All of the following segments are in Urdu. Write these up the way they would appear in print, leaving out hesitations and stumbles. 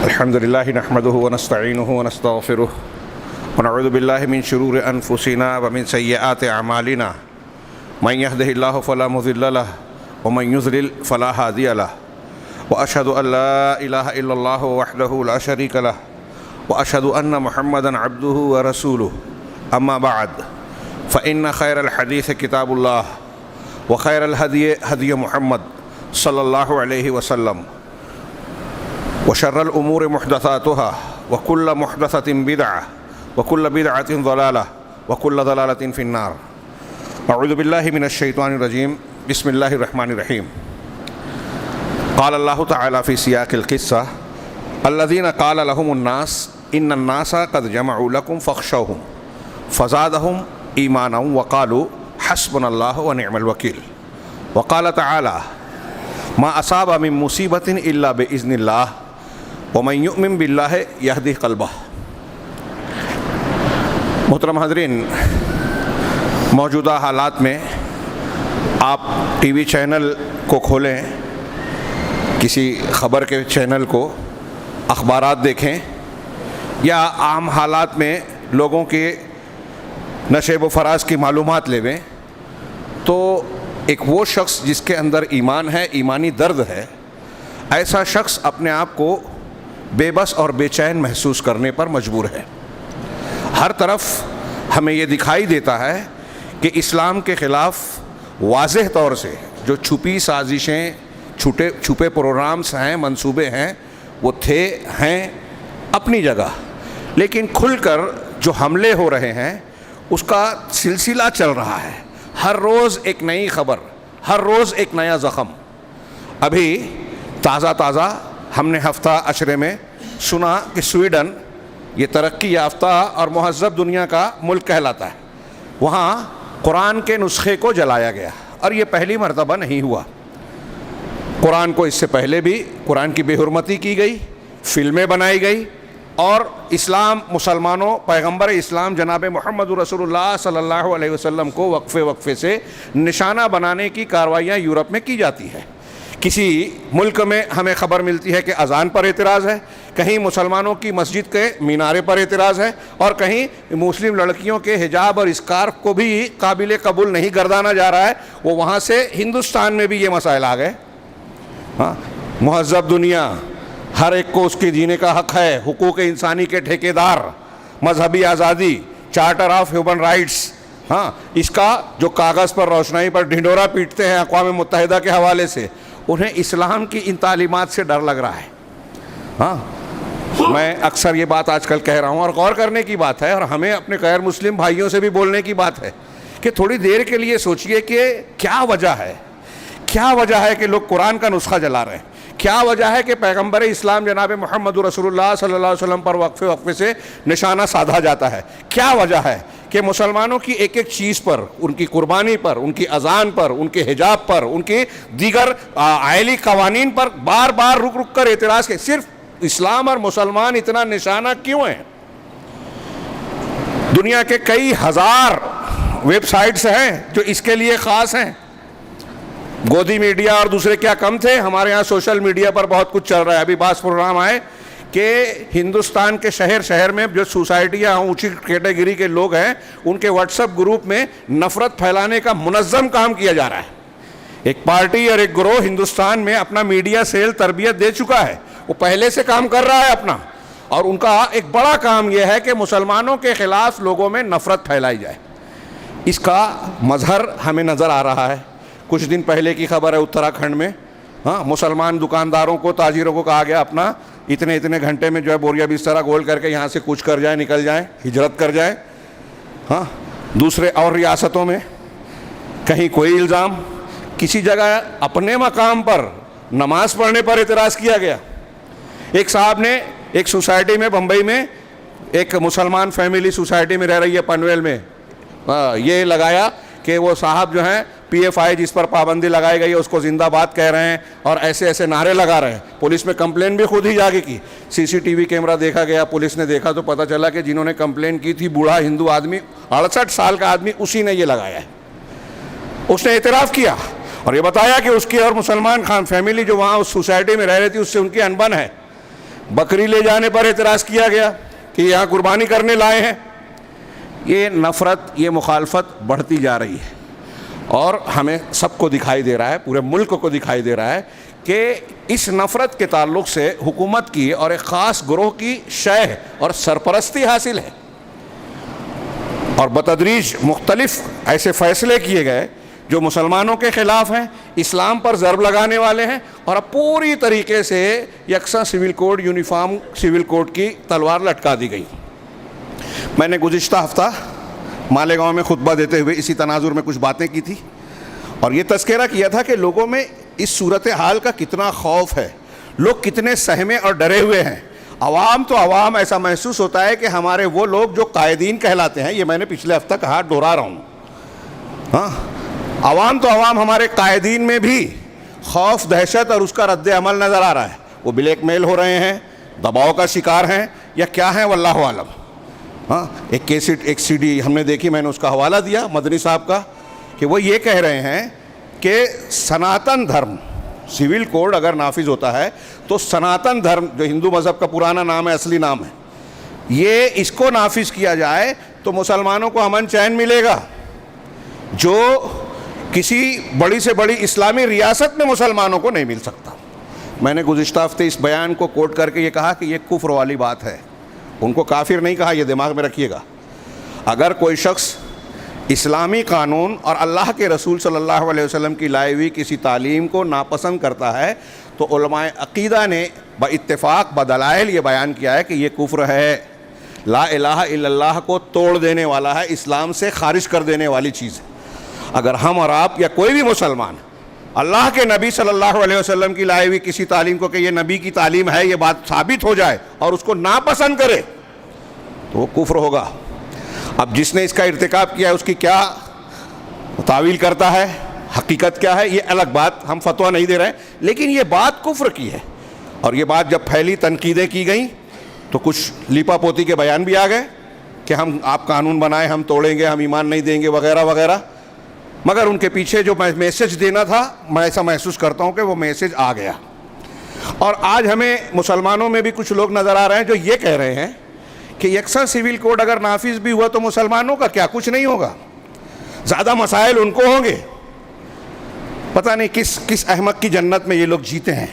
الحمد لله نحمده ونستعينه ونستغفره ونعوذ بالله من شرور أنفسنا ومن سيئات أعمالنا من يهده الله فلا مضل له ومن يضلل فلا هادي له وأشهد أن لا إله إلا الله وحده لا شريك له وأشهد أن محمدا عبده ورسوله أما بعد فإن خير الحديث كتاب الله وخير الهدي هدي محمد صلى الله عليه وسلم وشر الأمور محدثاتها وكل محدثة بدعة وكل بدعة ضلالة وكل ضلالة في النار. أعوذ بالله من الشيطان الرجيم. بسم الله الرحمن الرحيم. قال الله تعالى في سياق القصة: الذين قال لهم الناس إن الناس قد جمعوا لكم فاخشوهم فزادهم إيمانا وقالوا حسبنا الله ونعم الوكيل. وقال تعالى: ما أصاب من مصيبة إلا بإذن الله ومن يؤمن بالله يهدي قلبه. محترم حاضرین، موجودہ حالات میں آپ ٹی وی چینل کو کھولیں، کسی خبر کے چینل کو، اخبارات دیکھیں یا عام حالات میں لوگوں کے نشیب و فراز کی معلومات لیں تو ایک وہ شخص جس کے اندر ایمان ہے، ایمانی درد ہے، ایسا شخص اپنے آپ کو بے بس اور بے چین محسوس کرنے پر مجبور ہے۔ ہر طرف ہمیں یہ دکھائی دیتا ہے کہ اسلام کے خلاف واضح طور سے جو چھپی سازشیں، چھپے پروگرامز ہیں، منصوبے ہیں، وہ ہیں اپنی جگہ، لیکن کھل کر جو حملے ہو رہے ہیں اس کا سلسلہ چل رہا ہے۔ ہر روز ایک نئی خبر، ہر روز ایک نیا زخم۔ ابھی تازہ ہم نے ہفتہ عشرے میں سنا کہ سویڈن یہ ترقی یافتہ اور مہذب دنیا کا ملک کہلاتا ہے، وہاں قرآن کے نسخے کو جلایا گیا، اور یہ پہلی مرتبہ نہیں ہوا۔ قرآن کو اس سے پہلے بھی قرآن کی بے حرمتی کی گئی، فلمیں بنائی گئی، اور اسلام، مسلمانوں، پیغمبر اسلام جناب محمد رسول اللہ صلی اللہ علیہ وسلم کو وقفے سے نشانہ بنانے کی کارروائیاں یورپ میں کی جاتی ہے۔ کسی ملک میں ہمیں خبر ملتی ہے کہ اذان پر اعتراض ہے، کہیں مسلمانوں کی مسجد کے مینارے پر اعتراض ہے، اور کہیں مسلم لڑکیوں کے حجاب اور اسکارف کو بھی قابل قبول نہیں گردانا جا رہا ہے۔ وہ وہاں سے ہندوستان میں بھی یہ مسائل آ گئے۔ مہذب دنیا، ہر ایک کو اس کے جینے کا حق ہے، حقوق انسانی کے ٹھیکیدار، مذہبی آزادی، چارٹر آف ہیومن رائٹس، اس کا جو کاغذ پر روشنائی پر ڈھنڈورا پیٹتے ہیں اقوام متحدہ کے حوالے سے، انہیں اسلام کی ان تعلیمات سے ڈر لگ رہا ہے۔ میں اکثر یہ بات آج کل کہہ رہا ہوں، اور غور کرنے کی بات ہے، اور ہمیں اپنے غیر مسلم بھائیوں سے بھی بولنے کی بات ہے کہ تھوڑی دیر کے لیے سوچئے کہ کیا وجہ ہے کہ لوگ قرآن کا نسخہ جلا رہے ہیں، کیا وجہ ہے کہ پیغمبر اسلام جناب محمد رسول اللہ صلی اللہ علیہ وسلم پر وقفے سے نشانہ سادھا جاتا ہے، کیا وجہ ہے کہ مسلمانوں کی ایک ایک چیز پر، ان کی قربانی پر، ان کی اذان پر، ان کے حجاب پر، ان کی دیگر آئلی قوانین پر بار بار رک کر اعتراض کے صرف اسلام اور مسلمان اتنا نشانہ کیوں ہیں؟ دنیا کے کئی ہزار ویب سائٹس ہیں جو اس کے لیے خاص ہیں۔ گودی میڈیا اور دوسرے کیا کم تھے؟ ہمارے ہاں سوشل میڈیا پر بہت کچھ چل رہا ہے۔ ابھی بعض پروگرام آئے کہ ہندوستان کے شہر میں جو سوسائٹیاں اونچی کیٹیگری کے لوگ ہیں، ان کے واٹس ایپ گروپ میں نفرت پھیلانے کا منظم کام کیا جا رہا ہے۔ ایک پارٹی اور ایک گروہ ہندوستان میں اپنا میڈیا سیل تربیت دے چکا ہے، وہ پہلے سے کام کر رہا ہے اپنا، اور ان کا ایک بڑا کام یہ ہے کہ مسلمانوں کے خلاف لوگوں میں نفرت پھیلائی جائے۔ اس کا مظہر ہمیں نظر آ رہا ہے۔ کچھ دن پہلے کی خبر ہے اتراکھنڈ میں مسلمان دکانداروں کو، تاجروں کو کہا گیا اپنا اتنے گھنٹے میں جو ہے بوریا بسترا گول کر کے یہاں سے کوچ کر جائیں، نکل جائیں، ہجرت کر جائیں۔ دوسرے اور ریاستوں میں کہیں کوئی الزام، کسی جگہ اپنے مقام پر نماز پڑھنے پر اعتراض کیا گیا۔ ایک صاحب نے ایک سوسائٹی میں، بمبئی میں، ایک مسلمان فیملی سوسائٹی میں رہ رہی ہے پنویل میں، یہ لگایا کہ وہ صاحب جو ہیں PFI جس پر پابندی لگائی گئی ہے اس کو زندہ باد کہہ رہے ہیں، اور ایسے نعرے لگا رہے ہیں۔ پولیس میں کمپلین بھی خود ہی جا کے کی، CCTV کیمرہ دیکھا گیا، پولیس نے دیکھا تو پتہ چلا کہ جنہوں نے کمپلین کی تھی بوڑھا ہندو آدمی، 68 سال کا آدمی، اسی نے یہ لگایا ہے۔ اس نے اعتراف کیا اور یہ بتایا کہ اس کی اور مسلمان خان فیملی جو وہاں اس سوسائٹی میں رہ رہی تھی اس سے ان کی انبن ہے۔ بکری لے جانے پر اعتراض کیا گیا کہ یہاں قربانی کرنے لائے ہیں. یہ نفرت, یہ مخالفت بڑھتی جا رہی ہے اور ہمیں سب کو دکھائی دے رہا ہے, پورے ملک کو دکھائی دے رہا ہے کہ اس نفرت کے تعلق سے حکومت کی اور ایک خاص گروہ کی شہ اور سرپرستی حاصل ہے, اور بتدریج مختلف ایسے فیصلے کیے گئے جو مسلمانوں کے خلاف ہیں, اسلام پر ضرب لگانے والے ہیں, اور اب پوری طریقے سے یکساں civil code, uniform civil code کی تلوار لٹکا دی گئی. میں نے گزشتہ ہفتہ مالیگاؤں میں خطبہ دیتے ہوئے اسی تناظر میں کچھ باتیں کی تھی اور یہ تذکرہ کیا تھا کہ لوگوں میں اس صورتحال کا کتنا خوف ہے, لوگ کتنے سہمے اور ڈرے ہوئے ہیں. عوام تو عوام, ایسا محسوس ہوتا ہے کہ ہمارے وہ لوگ جو قائدین کہلاتے ہیں, یہ میں نے پچھلے ہفتہ کہا, دوہرا رہا ہوں, ہاں, عوام تو عوام, ہمارے قائدین میں بھی خوف, دہشت اور اس کا رد عمل نظر آ رہا ہے. وہ بلیک میل ہو رہے ہیں, دباؤ کا شکار ہیں, یا کیا ہیں واللہ عالم. ہاں, ایک کیسٹ, ایک سی ڈی ہم نے دیکھی, میں نے اس کا حوالہ دیا مدنی صاحب کا, کہ وہ یہ کہہ رہے ہیں کہ سناتن دھرم سول کوڈ اگر نافذ ہوتا ہے تو سناتن دھرم, جو ہندو مذہب کا پرانا نام ہے, اصلی نام ہے, یہ اس کو نافذ کیا جائے تو مسلمانوں کو امن چین ملے گا, جو کسی بڑی سے بڑی اسلامی ریاست میں مسلمانوں کو نہیں مل سکتا. میں نے گزشتہ ہفتے اس بیان کو کوٹ کر کے یہ کہا کہ یہ کفر والی بات ہے. ان کو کافر نہیں کہا, یہ دماغ میں رکھیے گا. اگر کوئی شخص اسلامی قانون اور اللہ کے رسول صلی اللہ علیہ وسلم کی لائی ہوئی کسی تعلیم کو ناپسند کرتا ہے تو علماء عقیدہ نے باتفاق بدلائل یہ بیان کیا ہے کہ یہ کفر ہے, لا الہ الا اللہ کو توڑ دینے والا ہے, اسلام سے خارج کر دینے والی چیز ہے. اگر ہم اور آپ یا کوئی بھی مسلمان اللہ کے نبی صلی اللہ علیہ وسلم کی لائی ہوئی کسی تعلیم کو کہ یہ نبی کی تعلیم ہے, یہ بات ثابت ہو جائے اور اس کو ناپسند کرے تو وہ کفر ہوگا. اب جس نے اس کا ارتکاب کیا ہے اس کی کیا تعویل کرتا ہے, حقیقت کیا ہے, یہ الگ بات, ہم فتویٰ نہیں دے رہے ہیں, لیکن یہ بات کفر کی ہے. اور یہ بات جب پھیلی, تنقیدیں کی گئیں تو کچھ لیپا پوتی کے بیان بھی آ گئے کہ ہم, آپ قانون بنائیں, ہم توڑیں گے, ہم ایمان نہیں دیں گے وغیرہ وغیرہ. مگر ان کے پیچھے جو میسج دینا تھا, میں ایسا محسوس کرتا ہوں کہ وہ میسج آ گیا. اور آج ہمیں مسلمانوں میں بھی کچھ لوگ نظر آ رہے ہیں جو یہ کہہ رہے ہیں کہ یکساں سول کوڈ اگر نافذ بھی ہوا تو مسلمانوں کا کیا, کچھ نہیں ہوگا, زیادہ مسائل ان کو ہوں گے. پتہ نہیں کس احمق کی جنت میں یہ لوگ جیتے ہیں.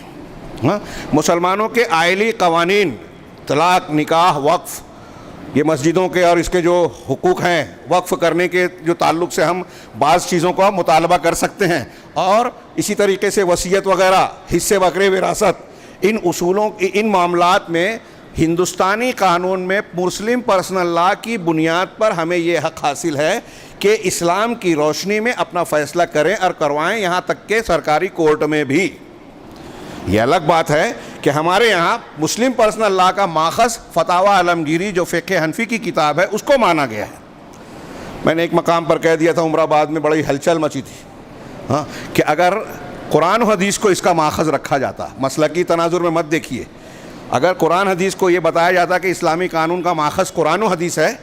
ہاں, مسلمانوں کے آئلی قوانین, طلاق, نکاح, وقف, یہ مسجدوں کے اور اس کے جو حقوق ہیں وقف کرنے کے جو تعلق سے ہم بعض چیزوں کا مطالبہ کر سکتے ہیں, اور اسی طریقے سے وصیت وغیرہ, حصے بکرے, وراثت, ان اصولوں, ان معاملات میں ہندوستانی قانون میں مسلم پرسنل لا کی بنیاد پر ہمیں یہ حق حاصل ہے کہ اسلام کی روشنی میں اپنا فیصلہ کریں اور کروائیں, یہاں تک کہ سرکاری کورٹ میں بھی. یہ الگ بات ہے کہ ہمارے یہاں مسلم پرسنل لا کا ماخذ فتاوی عالمگیری جو فقہ حنفی کی کتاب ہے اس کو مانا گیا ہے. میں نے ایک مقام پر کہہ دیا تھا, عمر آباد میں بڑی ہلچل مچی تھی, ہاں, کہ اگر قرآن و حدیث کو اس کا ماخذ رکھا جاتا, مسلکی تناظر میں مت دیکھیے, اگر قرآن حدیث کو یہ بتایا جاتا کہ اسلامی قانون کا ماخذ قرآن و حدیث ہے,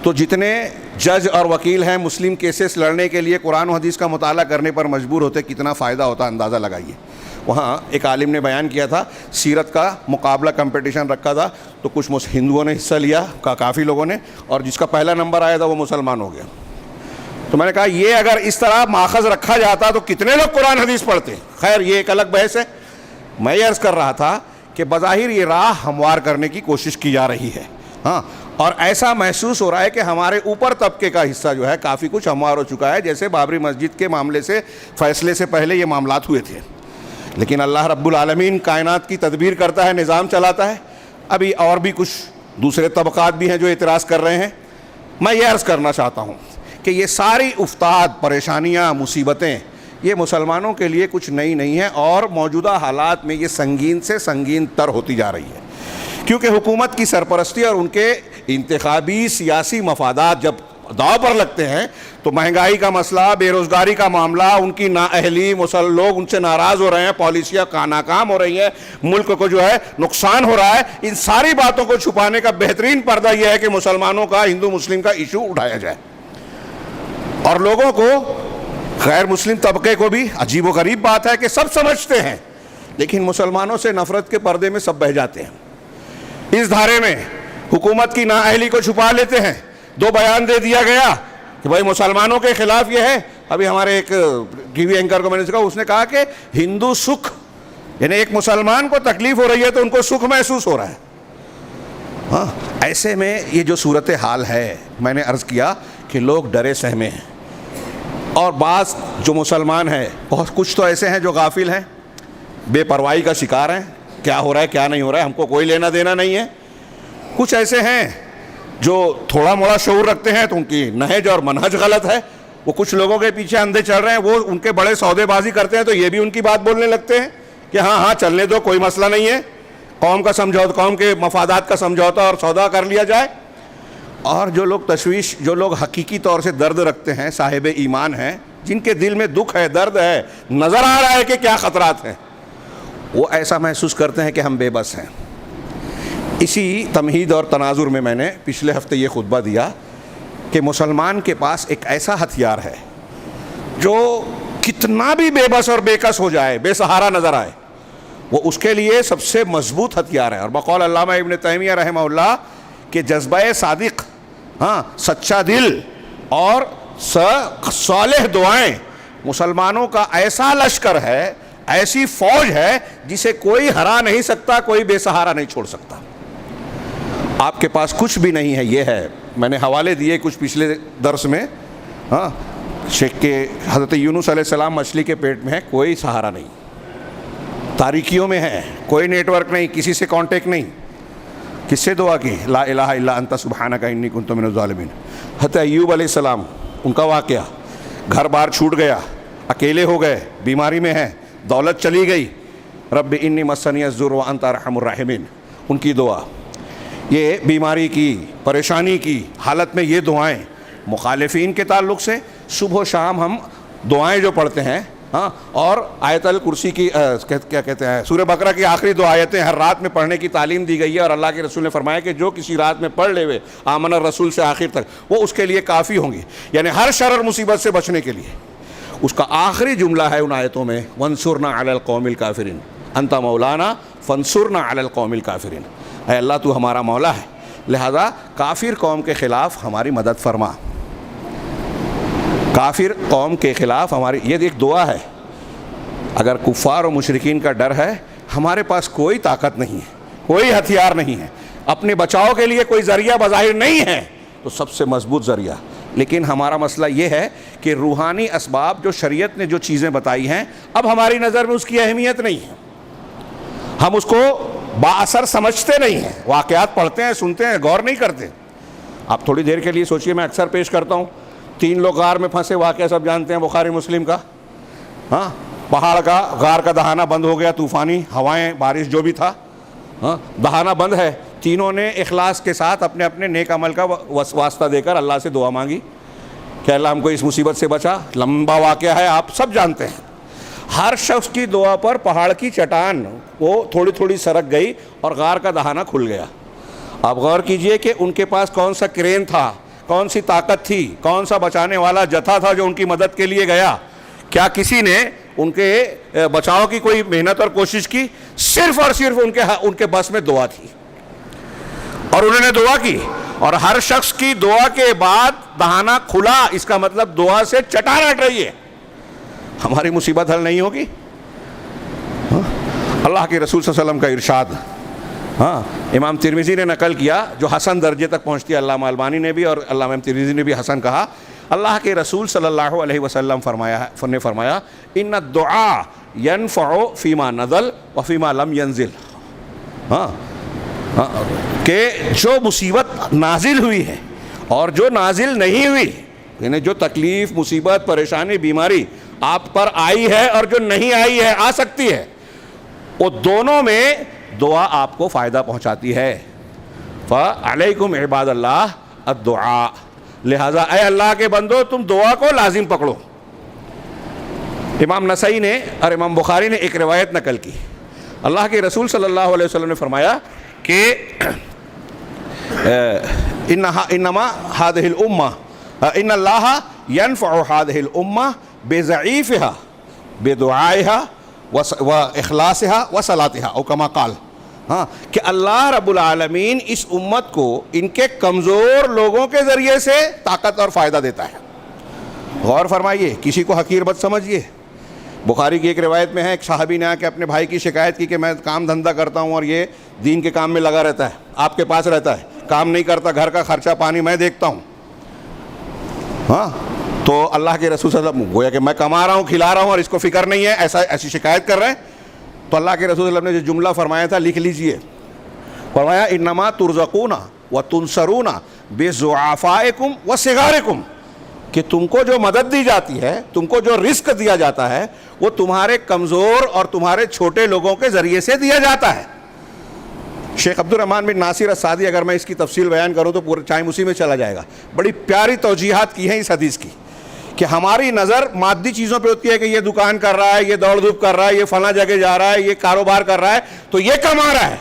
تو جتنے جج اور وکیل ہیں مسلم کیسز لڑنے کے لیے قرآن و حدیث کا مطالعہ کرنے پر مجبور ہوتے, کتنا فائدہ ہوتا, اندازہ لگائیے. وہاں ایک عالم نے بیان کیا تھا, سیرت کا مقابلہ کمپٹیشن رکھا تھا, تو کچھ ہندوؤں نے حصہ لیا, کافی لوگوں نے, اور جس کا پہلا نمبر آیا تھا وہ مسلمان ہو گیا. تو میں نے کہا یہ اگر اس طرح ماخذ رکھا جاتا تو کتنے لوگ قرآن حدیث پڑھتے. خیر, یہ ایک الگ بحث ہے. میں یہ عرض کر رہا تھا کہ بظاہر یہ راہ ہموار کرنے کی کوشش کی جا رہی ہے, ہاں, اور ایسا محسوس ہو رہا ہے کہ ہمارے اوپر طبقے کا حصہ جو ہے کافی کچھ ہموار ہو چکا ہے, جیسے بابری مسجد کے معاملے سے, فیصلے سے پہلے یہ معاملات ہوئے تھے. لیکن اللہ رب العالمین کائنات کی تدبیر کرتا ہے, نظام چلاتا ہے. ابھی اور بھی کچھ دوسرے طبقات بھی ہیں جو اعتراض کر رہے ہیں. میں یہ عرض کرنا چاہتا ہوں کہ یہ ساری افتاد, پریشانیاں, مصیبتیں, یہ مسلمانوں کے لیے کچھ نئی نہیں ہیں, اور موجودہ حالات میں یہ سنگین سے سنگین تر ہوتی جا رہی ہے, کیونکہ حکومت کی سرپرستی اور ان کے انتخابی سیاسی مفادات جب داؤ پر لگتے ہیں تو مہنگائی کا مسئلہ, بے روزگاری کا معاملہ, ان کی نااہلی, لوگ ان سے ناراض ہو رہے ہیں, پالیسیاں ناکام ہو رہی ہیں, ملک کو جو ہے نقصان ہو رہا ہے. ان ساری باتوں کو چھپانے کا بہترین پردہ یہ ہے کہ مسلمانوں کا, ہندو مسلم کا ایشو اٹھایا جائے, اور لوگوں کو, غیر مسلم طبقے کو بھی. عجیب و غریب بات ہے کہ سب سمجھتے ہیں لیکن مسلمانوں سے نفرت کے پردے میں سب بہہ جاتے ہیں. اس دھارے میں حکومت کی نااہلی کو چھپا لیتے ہیں. 2 بیان دے دیا گیا کہ بھائی مسلمانوں کے خلاف یہ ہے. ابھی ہمارے ایک ٹی وی اینکر کو میں نے کہا, اس نے کہا کہ ہندو سکھ, یعنی ایک مسلمان کو تکلیف ہو رہی ہے تو ان کو سکھ محسوس ہو رہا ہے. ہاں, ایسے میں یہ جو صورتحال ہے, میں نے عرض کیا کہ لوگ ڈرے سہمے ہیں, اور بعض جو مسلمان ہیں بہت کچھ تو ایسے ہیں جو غافل ہیں, بے پرواہی کا شکار ہیں, کیا ہو رہا ہے کیا نہیں ہو رہا ہے ہم کو کوئی لینا دینا نہیں ہے. کچھ ایسے ہیں جو تھوڑا موڑا شعور رکھتے ہیں تو ان کی نہج اور منہج غلط ہے, وہ کچھ لوگوں کے پیچھے اندھے چل رہے ہیں, وہ ان کے بڑے سودے بازی کرتے ہیں تو یہ بھی ان کی بات بولنے لگتے ہیں کہ ہاں چلنے دو, کوئی مسئلہ نہیں ہے, قوم کا سمجھوتا, قوم کے مفادات کا سمجھوتا اور سودا کر لیا جائے. اور جو لوگ تشویش, جو لوگ حقیقی طور سے درد رکھتے ہیں, صاحب ایمان ہیں, جن کے دل میں دکھ ہے, درد ہے, نظر آ رہا ہے کہ کیا خطرات ہیں, وہ ایسا محسوس کرتے ہیں کہ ہم بے بس ہیں. اسی تمہید اور تناظر میں نے پچھلے ہفتے یہ خطبہ دیا کہ مسلمان کے پاس ایک ایسا ہتھیار ہے جو کتنا بھی بے بس اور بے کس ہو جائے, بے سہارا نظر آئے, وہ اس کے لیے سب سے مضبوط ہتھیار ہے. اور بقول علامہ ابن تیمیہ رحمہ اللہ کہ جذبہ صادق, سچا دل اور صالح دعائیں مسلمانوں کا ایسا لشکر ہے, ایسی فوج ہے جسے کوئی ہرا نہیں سکتا, کوئی بے سہارا نہیں چھوڑ سکتا. آپ کے پاس کچھ بھی نہیں ہے, یہ ہے. میں نے حوالے دیے کچھ پچھلے درس میں. شیخ کے حضرت یونس علیہ السلام مچھلی کے پیٹ میں ہے, کوئی سہارا نہیں, تاریکیوں میں ہے, کوئی نیٹ ورک نہیں, کسی سے کانٹیکٹ نہیں. کس سے دعا کی؟ لا الہ الا انت سبحانک انی کنت من الظالمین. حضرت ایوب علیہ السلام, ان کا واقعہ, گھر بار چھوٹ گیا, اکیلے ہو گئے, بیماری میں ہیں, دولت چلی گئی, رب انی مسنی الضر وانت ارحم الراحمین, ان کی دعا. یہ بیماری کی, پریشانی کی حالت میں یہ دعائیں مخالفین کے تعلق سے صبح و شام ہم دعائیں جو پڑھتے ہیں, اور آیت الکرسی کی کیا کہتے ہیں, سورہ بقرہ کی آخری 2 آیتیں ہر رات میں پڑھنے کی تعلیم دی گئی ہے. اور اللہ کے رسول نے فرمایا کہ جو کسی رات میں پڑھ لے ہوئے آمن الرسول سے آخر تک, وہ اس کے لیے کافی ہوں گی, یعنی ہر شر اور مصیبت سے بچنے کے لیے. اس کا آخری جملہ ہے ان آیتوں میں, وانصرنا علی القوم الکافرین, انت مولانا فانصرنا علی القوم الکافرین. اے اللہ تو ہمارا مولا ہے, لہذا کافر قوم کے خلاف ہماری مدد فرما, کافر قوم کے خلاف ہماری. یہ ایک دعا ہے. اگر کفار و مشرکین کا ڈر ہے, ہمارے پاس کوئی طاقت نہیں ہے, کوئی ہتھیار نہیں ہے, اپنے بچاؤ کے لیے کوئی ذریعہ بظاہر نہیں ہے, تو سب سے مضبوط ذریعہ. لیکن ہمارا مسئلہ یہ ہے کہ روحانی اسباب جو شریعت نے جو چیزیں بتائی ہیں, اب ہماری نظر میں اس کی اہمیت نہیں ہے, ہم اس کو با اثر سمجھتے نہیں ہیں. واقعات پڑھتے ہیں, سنتے ہیں, غور نہیں کرتے. آپ تھوڑی دیر کے لیے سوچئے, میں اکثر پیش کرتا ہوں, 3 لوگ غار میں پھنسے, واقعہ سب جانتے ہیں, بخاری مسلم کا. پہاڑ کا, غار کا دہانہ بند ہو گیا, طوفانی ہوائیں, بارش جو بھی تھا, دہانہ بند ہے. تینوں نے اخلاص کے ساتھ اپنے اپنے نیک عمل کا واسطہ دے کر اللہ سے دعا مانگی کہ اللہ ہم کو اس مصیبت سے بچا. لمبا واقعہ ہے, آپ سب جانتے ہیں. ہر شخص کی دعا پر پہاڑ کی چٹان وہ تھوڑی تھوڑی سرک گئی اور غار کا دہانہ کھل گیا. آپ غور کیجئے کہ ان کے پاس کون سا کرین تھا, کون سی طاقت تھی, کون سا بچانے والا جتھا تھا جو ان کی مدد کے لیے گیا. کیا کسی نے ان کے بچاؤ کی کوئی محنت اور کوشش کی؟ صرف اور صرف ان کے بس میں دعا تھی, اور انہوں نے دعا کی, اور ہر شخص کی دعا کے بعد دہانہ کھلا. اس کا مطلب دعا سے چٹان ہٹ رہی ہے. ہماری مصیبت حل نہیں ہوگی. اللہ کے رسول صلی اللہ علیہ وسلم کا ارشاد امام ترمذی نے نقل کیا, جو حسن درجے تک پہنچتی ہے. علامہ البانی نے بھی اور علامہ ترمذی نے بھی حسن کہا. اللہ کے رسول صلی اللہ علیہ وسلم نے فرمایا ان الدعاء ينفع فيما نزل وفيما لم ينزل. کہ جو مصیبت نازل ہوئی ہے اور جو نازل نہیں ہوئی, یعنی جو تکلیف, مصیبت, پریشانی, بیماری آپ پر آئی ہے اور جو نہیں آئی ہے, آ سکتی ہے, وہ دونوں میں دعا آپ کو فائدہ پہنچاتی ہے. فعلیکم عباد اللہ الدعاء, لہذا اے اللہ کے بندو تم دعا کو لازم پکڑو. امام نسائی نے اور امام بخاری نے ایک روایت نقل کی. اللہ کے رسول صلی اللہ علیہ وسلم نے فرمایا کہ انما هذه الامه ان الله ينفع هذه الامه بضعيفها بدعائها وإخلاصها وصلاتها او کما قال. ہاں کہ اللہ رب العالمین اس امت کو ان کے کمزور لوگوں کے ذریعے سے طاقت اور فائدہ دیتا ہے. غور فرمائیے, کسی کو حقیر مت سمجھیے. بخاری کی ایک روایت میں ہے, ایک صحابی نے آ کے اپنے بھائی کی شکایت کی کہ میں کام دھندا کرتا ہوں اور یہ دین کے کام میں لگا رہتا ہے, آپ کے پاس رہتا ہے, کام نہیں کرتا, گھر کا خرچہ پانی میں دیکھتا ہوں. ہاں تو اللہ کے رسول صلی اللہ علیہ وسلم گویا کہ میں کما رہا ہوں, کھلا رہا ہوں اور اس کو فکر نہیں ہے, ایسی شکایت کر رہے ہیں. تو اللہ کے رسول صلی اللہ علیہ وسلم نے جو جملہ فرمایا تھا لکھ لیجئے. فرمایا انما ترزقون وتنصرون بضعفائکم وصغارکم, کہ تم کو جو مدد دی جاتی ہے, تم کو جو رزق دیا جاتا ہے, وہ تمہارے کمزور اور تمہارے چھوٹے لوگوں کے ذریعے سے دیا جاتا ہے. شیخ عبد الرحمن بن ناصر السعدی, اگر میں اس کی تفصیل بیان کروں تو پورا ٹائم اسی میں چلا جائے گا, بڑی پیاری توجیحات کی ہیں اس حدیث کی کہ ہماری نظر مادی چیزوں پہ ہوتی ہے کہ یہ دکان کر رہا ہے, یہ دوڑ دھوپ کر رہا ہے, یہ فلاں جگہ جا رہا ہے, یہ کاروبار کر رہا ہے تو یہ کما رہا ہے.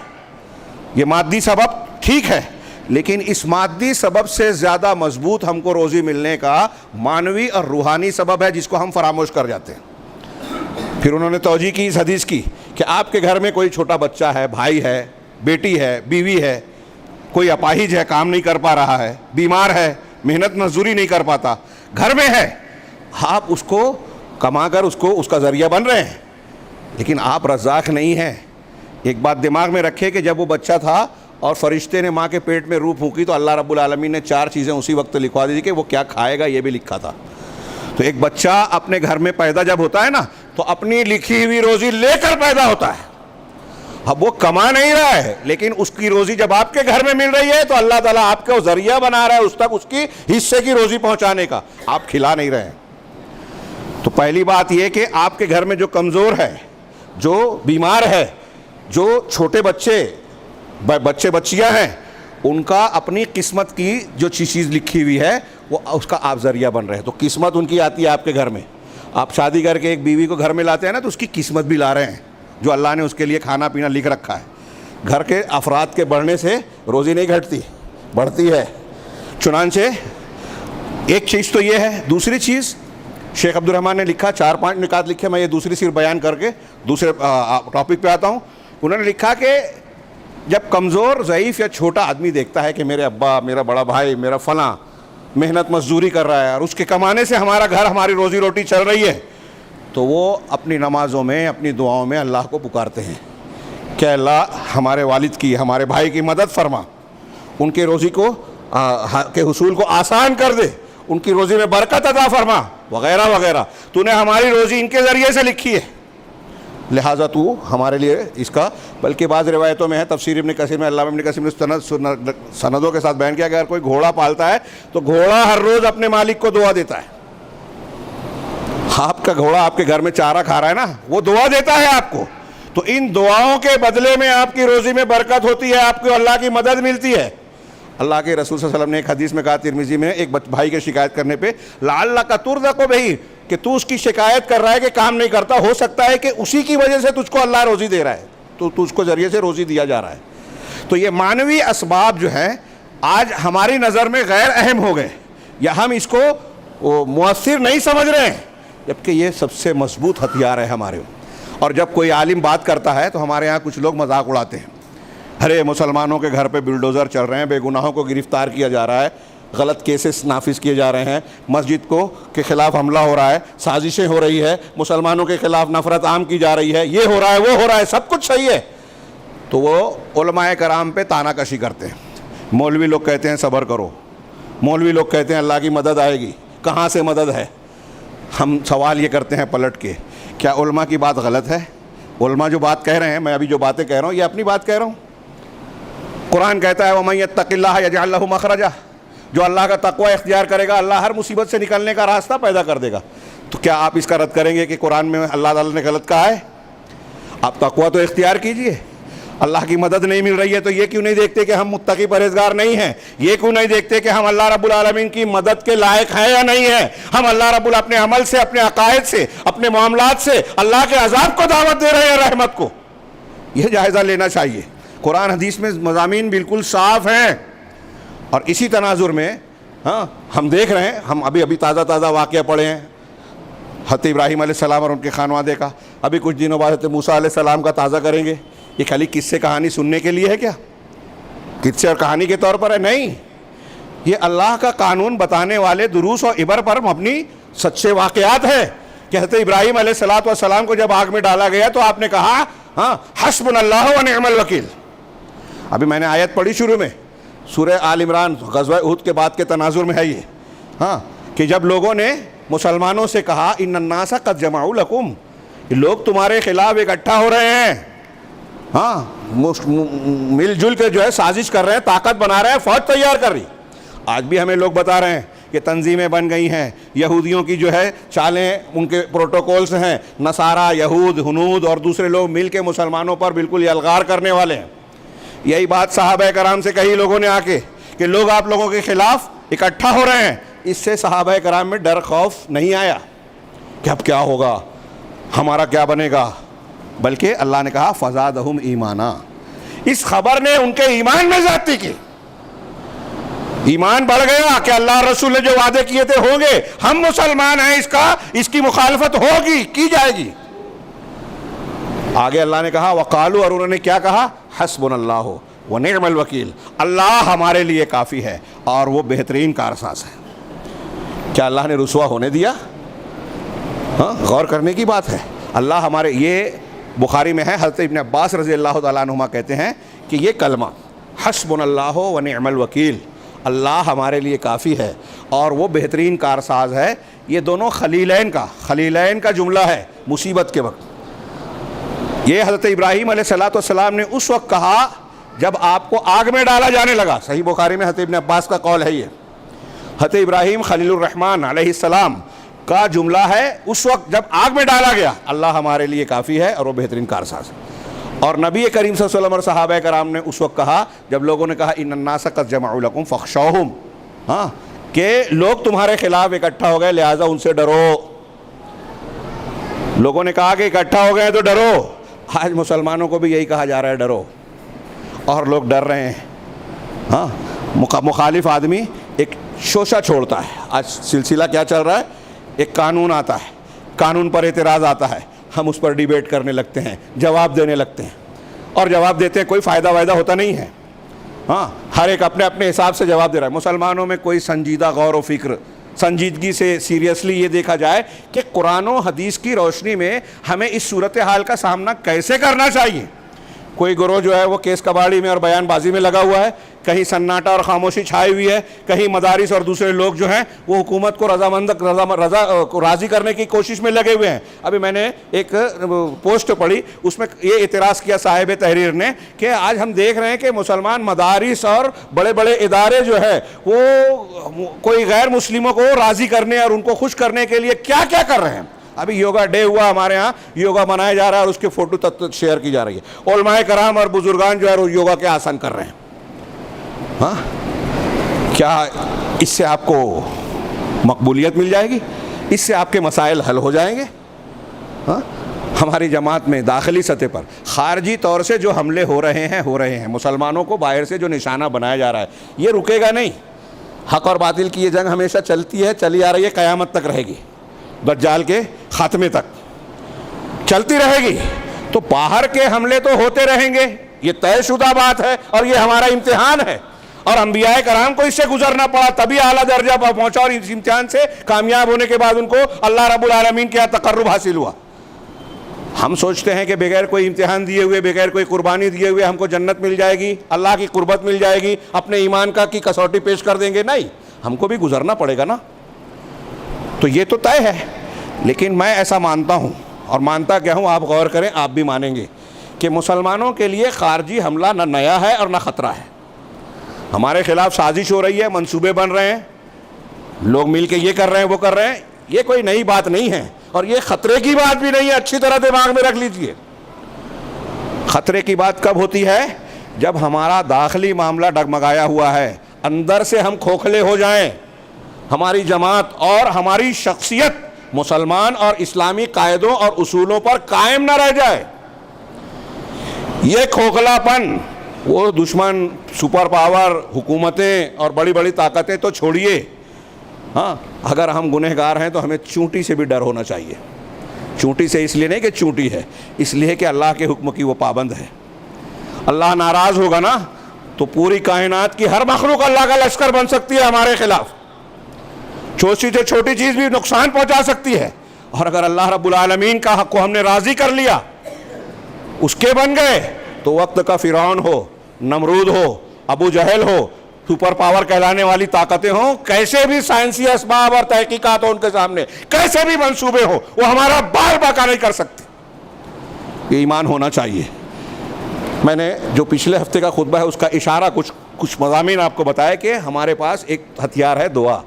یہ مادی سبب ٹھیک ہے, لیکن اس مادی سبب سے زیادہ مضبوط ہم کو روزی ملنے کا معنوی اور روحانی سبب ہے جس کو ہم فراموش کر جاتے ہیں. پھر انہوں نے توجیہ کی اس حدیث کی کہ آپ کے گھر میں کوئی چھوٹا بچہ ہے, بھائی ہے, بیٹی ہے, بیوی ہے, کوئی اپاہج ہے, کام نہیں کر پا رہا ہے, بیمار ہے, محنت مزدوری نہیں کر پاتا, گھر میں ہے, آپ اس کو کما کر اس کا ذریعہ بن رہے ہیں, لیکن آپ رزاق نہیں ہیں. ایک بات دماغ میں رکھے کہ جب وہ بچہ تھا اور فرشتے نے ماں کے پیٹ میں روح پھونکی تو اللہ رب العالمین نے 4 چیزیں اسی وقت لکھوا دی کہ وہ کیا کھائے گا یہ بھی لکھا تھا. تو ایک بچہ اپنے گھر میں پیدا جب ہوتا ہے نا تو اپنی لکھی ہوئی روزی لے کر پیدا ہوتا ہے. اب وہ کما نہیں رہا ہے, لیکن اس کی روزی جب آپ کے گھر میں مل رہی ہے تو اللہ تعالیٰ آپ کو ذریعہ بنا رہا ہے اس تک اس کی حصے کی روزی پہنچانے کا, آپ کھلا نہیں رہے ہیں. تو پہلی بات یہ کہ آپ کے گھر میں جو کمزور ہے, جو بیمار ہے, جو چھوٹے بچے بچیاں ہیں, ان کا اپنی قسمت کی جو چیز لکھی ہوئی ہے وہ اس کا آپ ذریعہ بن رہے ہیں. تو قسمت ان کی آتی ہے آپ کے گھر میں. آپ شادی کر کے ایک بیوی کو گھر میں لاتے ہیں نا تو اس کی قسمت بھی لا رہے ہیں جو اللہ نے اس کے لیے کھانا پینا لکھ رکھا ہے. گھر کے افراد کے بڑھنے سے روزی نہیں گھٹتی, بڑھتی ہے. چنانچہ ایک چیز تو یہ ہے. دوسری چیز شیخ عبد الرحمن نے لکھا, 4-5 نکات لکھے, میں یہ دوسری صرف بیان کر کے دوسرے ٹاپک پہ آتا ہوں. انہوں نے لکھا کہ جب کمزور, ضعیف یا چھوٹا آدمی دیکھتا ہے کہ میرے ابا, میرا بڑا بھائی, میرا فلاں محنت مزدوری کر رہا ہے اور اس کے کمانے سے ہمارا گھر, ہماری روزی روٹی چل رہی ہے, تو وہ اپنی نمازوں میں, اپنی دعاؤں میں اللہ کو پکارتے ہیں کہ اللہ ہمارے والد کی, ہمارے بھائی کی مدد فرما, ان کے روزی کو کے حصول کو آسان کر دے, ان کی روزی میں برکت عطا فرما, وغیرہ وغیرہ. تو نے ہماری روزی ان کے ذریعے سے لکھی ہے, لہٰذا تو ہمارے لیے اس کا. بلکہ بعض روایتوں میں ہے, تفسیر ابن کثیر میں علامہ ابن کثیر نے سندوں کے ساتھ بیان کیا کہ اگر کوئی گھوڑا پالتا ہے تو گھوڑا ہر روز اپنے مالک کو دعا دیتا ہے. آپ کا گھوڑا آپ کے گھر میں چارہ کھا رہا ہے نا, وہ دعا دیتا ہے آپ کو, تو ان دعاؤں کے بدلے میں آپ کی روزی میں برکت ہوتی ہے, آپ کو اللہ کی مدد ملتی ہے. اللہ کے رسول صلی اللہ علیہ وسلم نے ایک حدیث میں کہا, ترمذی میں, ایک بھائی کے شکایت کرنے پہ, لعلک ترزق بہ, کہ تو اس کی شکایت کر رہا ہے کہ کام نہیں کرتا, ہو سکتا ہے کہ اسی کی وجہ سے تجھ کو اللہ روزی دے رہا ہے, تو اس کو ذریعے سے روزی دیا جا رہا ہے. تو یہ معنوی اسباب جو ہیں آج ہماری نظر میں غیر اہم ہو گئے, یا ہم اس کو مؤثر نہیں سمجھ رہے ہیں, جبکہ یہ سب سے مضبوط ہتھیار ہے ہمارے. اور جب کوئی عالم بات کرتا ہے تو ہمارے ہاں کچھ لوگ مذاق اڑاتے ہیں, ارے مسلمانوں کے گھر پہ بلڈوزر چل رہے ہیں, بے گناہوں کو گرفتار کیا جا رہا ہے, غلط کیسز نافذ کیے جا رہے ہیں, مسجد کو کے خلاف حملہ ہو رہا ہے, سازشیں ہو رہی ہے, مسلمانوں کے خلاف نفرت عام کی جا رہی ہے, یہ ہو رہا ہے, وہ ہو رہا ہے, سب کچھ صحیح ہے. تو وہ علماء کرام پہ تانا کشی کرتے ہیں. مولوی لوگ کہتے ہیں صبر کرو, مولوی لوگ کہتے ہیں اللہ کی مدد آئے گی. کہاں سے مدد ہے؟ ہم سوال یہ کرتے ہیں پلٹ کے, کیا علماء کی بات غلط ہے؟ علماء جو بات کہہ رہے ہیں, میں ابھی جو باتیں کہہ رہا ہوں یہ اپنی بات کہہ رہا ہوں. قرآن کہتا ہے وَمَن يَتَّقِ اللَّهَ يَجْعَل لَهُ مَخْرَجًا, جو اللہ کا تقوی اختیار کرے گا اللہ ہر مصیبت سے نکلنے کا راستہ پیدا کر دے گا. تو کیا آپ اس کا رد کریں گے کہ قرآن میں اللہ تعالیٰ نے غلط کہا ہے؟ آپ تقوی تو اختیار کیجئے. اللہ کی مدد نہیں مل رہی ہے تو یہ کیوں نہیں دیکھتے کہ ہم متقی پرہیزگار نہیں ہیں؟ یہ کیوں نہیں دیکھتے کہ ہم اللہ رب العالمین کی مدد کے لائق ہیں یا نہیں ہیں؟ ہم اللہ رب اپنے عمل سے, اپنے عقائد سے, اپنے معاملات سے اللہ کے عذاب کو دعوت دے رہے ہیں رحمت کو. یہ جائزہ لینا چاہیے. قرآن حدیث میں مضامین بالکل صاف ہیں. اور اسی تناظر میں ہم دیکھ رہے ہیں, ہم ابھی تازہ واقعہ پڑھے ہیں حضرت ابراہیم علیہ السلام اور ان کے خانوادے کا. ابھی کچھ دنوں بعد حضرت موسیٰ علیہ السلام کا تازہ کریں گے. یہ خالی قصے کہانی سننے کے لیے ہے کیا؟ قصے اور کہانی کے طور پر ہے؟ نہیں، یہ اللہ کا قانون بتانے والے دروس اور عبر پر مبنی سچے واقعات ہے. کہ حضرت ابراہیم علیہ السلام کو جب آگ میں ڈالا گیا تو آپ نے کہا ہاں حسبنا اللہ و نعم الوکیل. ابھی میں نے آیت پڑھی شروع میں، سورہ آل عمران غزوہ احد کے بعد کے تناظر میں ہے یہ، ہاں، کہ جب لوگوں نے مسلمانوں سے کہا ان الناس قد جمعوا لکم، لوگ تمہارے خلاف اکٹھا ہو رہے ہیں، ہاں، مل جل کے جو ہے سازش کر رہے ہیں، طاقت بنا رہے ہیں، فوج تیار کر رہی. آج بھی ہمیں لوگ بتا رہے ہیں کہ تنظیمیں بن گئی ہیں، یہودیوں کی جو ہے چالیں، ان کے پروٹوکولز ہیں، نصارہ، یہود، ہنود اور دوسرے لوگ مل کے مسلمانوں پر بالکل یلغار کرنے والے ہیں. یہی بات صحابہ کرام سے کہی لوگوں نے آ کے کہ لوگ آپ لوگوں کے خلاف اکٹھا ہو رہے ہیں. اس سے صحابہ کرام میں ڈر خوف نہیں آیا کہ اب کیا ہوگا، ہمارا کیا بنے گا، بلکہ اللہ نے کہا فزادہم ایمانا. اس خبر نے ان کے ایمان میں زیادتی کی، ایمان بڑھ گیا کہ اللہ رسول نے جو وعدے کیے تھے ہوں گے، ہم مسلمان ہیں، اس کی مخالفت ہوگی، کی جائے گی. آگے اللہ نے کہا وقالوا، اور انہوں نے کیا کہا، حسبنا اللہ ونعم الوکیل، اللہ ہمارے لیے کافی ہے اور وہ بہترین کارساز ہے. کیا اللہ نے رسوا ہونے دیا؟ ہاں، غور کرنے کی بات ہے. اللہ ہمارے، یہ بخاری میں ہے، حضرت ابن عباس رضی اللہ تعالیٰ عنہما کہتے ہیں کہ یہ کلمہ حسبنا اللہ ونعم الوکیل، اللہ ہمارے لیے کافی ہے اور وہ بہترین کارساز ہے، یہ دونوں خلیلین کا جملہ ہے مصیبت کے وقت. یہ حضرت ابراہیم علیہ السلام نے اس وقت کہا جب آپ کو آگ میں ڈالا جانے لگا. صحیح بخاری میں حضرت ابن عباس کا قول ہے. یہ حضرت ابراہیم خلیل الرحمن علیہ السلام کا جملہ ہے اس وقت جب آگ میں ڈالا گیا، اللہ ہمارے لیے کافی ہے اور وہ بہترین کارساز ہے. اور نبی کریم صلی اللہ علیہ وسلم اور صحابہ کرام نے اس وقت کہا جب لوگوں نے کہا ان الناس قد جمعوا لکم فاخشوہم، ہاں، کہ لوگ تمہارے خلاف اکٹھا ہو گئے لہٰذا ان سے ڈرو. لوگوں نے کہا کہ اکٹھا ہو گئے تو ڈرو. آج مسلمانوں کو بھی یہی کہا جا رہا ہے ڈرو، اور لوگ ڈر رہے ہیں. ہاں، مخالف آدمی ایک شوشہ چھوڑتا ہے. آج سلسلہ کیا چل رہا ہے، ایک قانون آتا ہے، قانون پر اعتراض آتا ہے، ہم اس پر ڈیبیٹ کرنے لگتے ہیں، جواب دینے لگتے ہیں، اور جواب دیتے ہیں کوئی فائدہ وائدہ ہوتا نہیں ہے. ہاں، ہر ایک اپنے اپنے حساب سے جواب دے رہا ہے. مسلمانوں میں کوئی سنجیدہ غور و فکر، سنجیدگی سے سیریسلی یہ دیکھا جائے کہ قرآن و حدیث کی روشنی میں ہمیں اس صورتحال کا سامنا کیسے کرنا چاہیے. کوئی گروہ جو ہے وہ کیس کباڑی میں اور بیان بازی میں لگا ہوا ہے، کہیں سناٹا اور خاموشی چھائی ہوئی ہے، کہیں مدارس اور دوسرے لوگ جو ہیں وہ حکومت کو راضی کرنے کی کوشش میں لگے ہوئے ہیں. ابھی میں نے ایک پوسٹ پڑھی، اس میں یہ اعتراض کیا صاحب تحریر نے کہ آج ہم دیکھ رہے ہیں کہ مسلمان مدارس اور بڑے بڑے ادارے جو ہے وہ کوئی غیر مسلموں کو راضی کرنے اور ان کو خوش کرنے کے لیے کیا کیا کر رہے ہیں. ابھی یوگا ڈے ہوا ہمارے ہاں، یوگا منایا جا رہا ہے اور اس کی فوٹو تک شیئر کی جا رہی ہے. علماء کرام اور بزرگان جو ہے وہ یوگا کے آسن کر رہے ہیں. ہاں، کیا اس سے آپ کو مقبولیت مل جائے گی؟ اس سے آپ کے مسائل حل ہو جائیں گے؟ ہاں، ہماری جماعت میں داخلی سطح پر خارجی طور سے جو حملے ہو رہے ہیں مسلمانوں کو باہر سے جو نشانہ بنایا جا رہا ہے، یہ رکے گا نہیں. حق اور باطل کی یہ جنگ ہمیشہ چلتی ہے، چلی آ رہی ہے، قیامت تک رہے گی، دجال کے خاتمے تک چلتی رہے گی. تو باہر کے حملے تو ہوتے رہیں گے، یہ طے شدہ بات ہے اور یہ ہمارا امتحان ہے. اور انبیاء کرام کو اس سے گزرنا پڑا تبھی اعلیٰ درجہ پر پہنچا، اور اس امتحان سے کامیاب ہونے کے بعد ان کو اللہ رب العالمین کے تقرب حاصل ہوا. ہم سوچتے ہیں کہ بغیر کوئی امتحان دیے ہوئے، بغیر کوئی قربانی دیے ہوئے ہم کو جنت مل جائے گی، اللہ کی قربت مل جائے گی، اپنے ایمان کی کسوٹی پیش کر دیں گے. نہیں، ہم کو بھی گزرنا پڑے گا نا. تو یہ تو طے ہے. لیکن میں ایسا مانتا ہوں، اور مانتا کیا ہوں، آپ غور کریں، آپ بھی مانیں گے کہ مسلمانوں کے لیے خارجی حملہ نہ نیا ہے اور نہ خطرہ ہے. ہمارے خلاف سازش ہو رہی ہے، منصوبے بن رہے ہیں، لوگ مل کے یہ کر رہے ہیں وہ کر رہے ہیں. یہ کوئی نئی بات نہیں ہے اور یہ خطرے کی بات بھی نہیں ہے. اچھی طرح دماغ میں رکھ لیجئے. خطرے کی بات کب ہوتی ہے؟ جب ہمارا داخلی معاملہ ڈگمگایا ہوا ہے، اندر سے ہم کھوکھلے ہو جائیں، ہماری جماعت اور ہماری شخصیت مسلمان اور اسلامی قاعدوں اور اصولوں پر قائم نہ رہ جائے. یہ کھوکھلا پن، وہ دشمن، سپر پاور، حکومتیں اور بڑی بڑی طاقتیں تو چھوڑیے. ہاں، اگر ہم گنہگار ہیں تو ہمیں چونٹی سے بھی ڈر ہونا چاہیے. چونٹی سے اس لیے نہیں کہ چونٹی ہے، اس لیے کہ اللہ کے حکم کی وہ پابند ہے. اللہ ناراض ہوگا نا تو پوری کائنات کی ہر مخلوق اللہ کا لشکر بن سکتی ہے ہمارے خلاف، چھوٹی سے چھوٹی چیز بھی نقصان پہنچا سکتی ہے. اور اگر اللہ رب العالمین کا حق کو ہم نے راضی کر لیا، اس کے بن گئے، تو وقت کا فرعون ہو، نمرود ہو، ابو جہل ہو، سپر پاور کہلانے والی طاقتیں ہوں، کیسے بھی سائنسی اسباب اور تحقیقات ہوں ان کے سامنے، کیسے بھی منصوبے ہوں، وہ ہمارا بال باقا نہیں کر سکتے. یہ ایمان ہونا چاہیے. میں نے جو پچھلے ہفتے کا خطبہ ہے اس کا اشارہ کچھ مضامین آپ کو بتایا کہ ہمارے پاس ایک ہتھیار ہے دعا،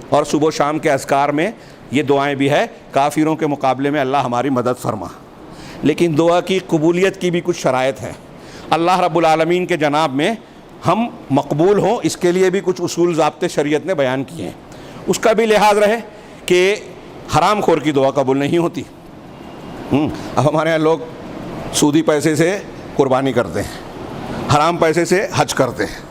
اور صبح و شام کے اذکار میں یہ دعائیں بھی ہے. کافروں کے مقابلے میں اللہ ہماری مدد فرما. لیکن دعا کی قبولیت کی بھی کچھ شرائط ہیں. اللہ رب العالمین کے جناب میں ہم مقبول ہوں، اس کے لیے بھی کچھ اصول ضابطے شریعت نے بیان کیے ہیں. اس کا بھی لحاظ رہے کہ حرام خور کی دعا قبول نہیں ہوتی. اب ہمارے یہاں لوگ سودی پیسے سے قربانی کرتے ہیں، حرام پیسے سے حج کرتے ہیں.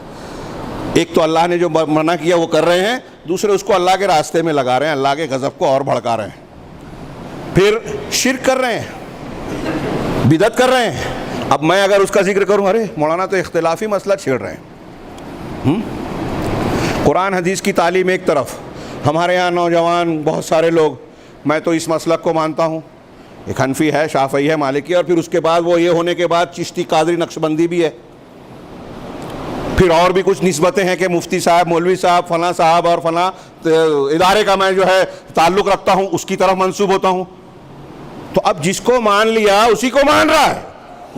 ایک تو اللہ نے جو منع کیا وہ کر رہے ہیں، دوسرے اس کو اللہ کے راستے میں لگا رہے ہیں، اللہ کے غضب کو اور بھڑکا رہے ہیں. پھر شرک کر رہے ہیں، بدعت کر رہے ہیں. اب میں اگر اس کا ذکر کروں، ارے مولانا تو اختلافی مسئلہ چھیڑ رہے ہیں. قرآن حدیث کی تعلیم ایک طرف، ہمارے یہاں نوجوان بہت سارے لوگ، میں تو اس مسلک کو مانتا ہوں، ایک حنفی ہے، شافعی ہے، مالکی ہے، اور پھر اس کے بعد وہ یہ ہونے کے بعد چشتی، قادری، نقشبندی بھی ہے. پھر اور بھی کچھ نسبتیں ہیں کہ مفتی صاحب، مولوی صاحب، فلاں صاحب اور فلاں ادارے کا میں جو ہے تعلق رکھتا ہوں، اس کی طرف منسوب ہوتا ہوں. تو اب جس کو مان لیا اسی کو مان رہا ہے،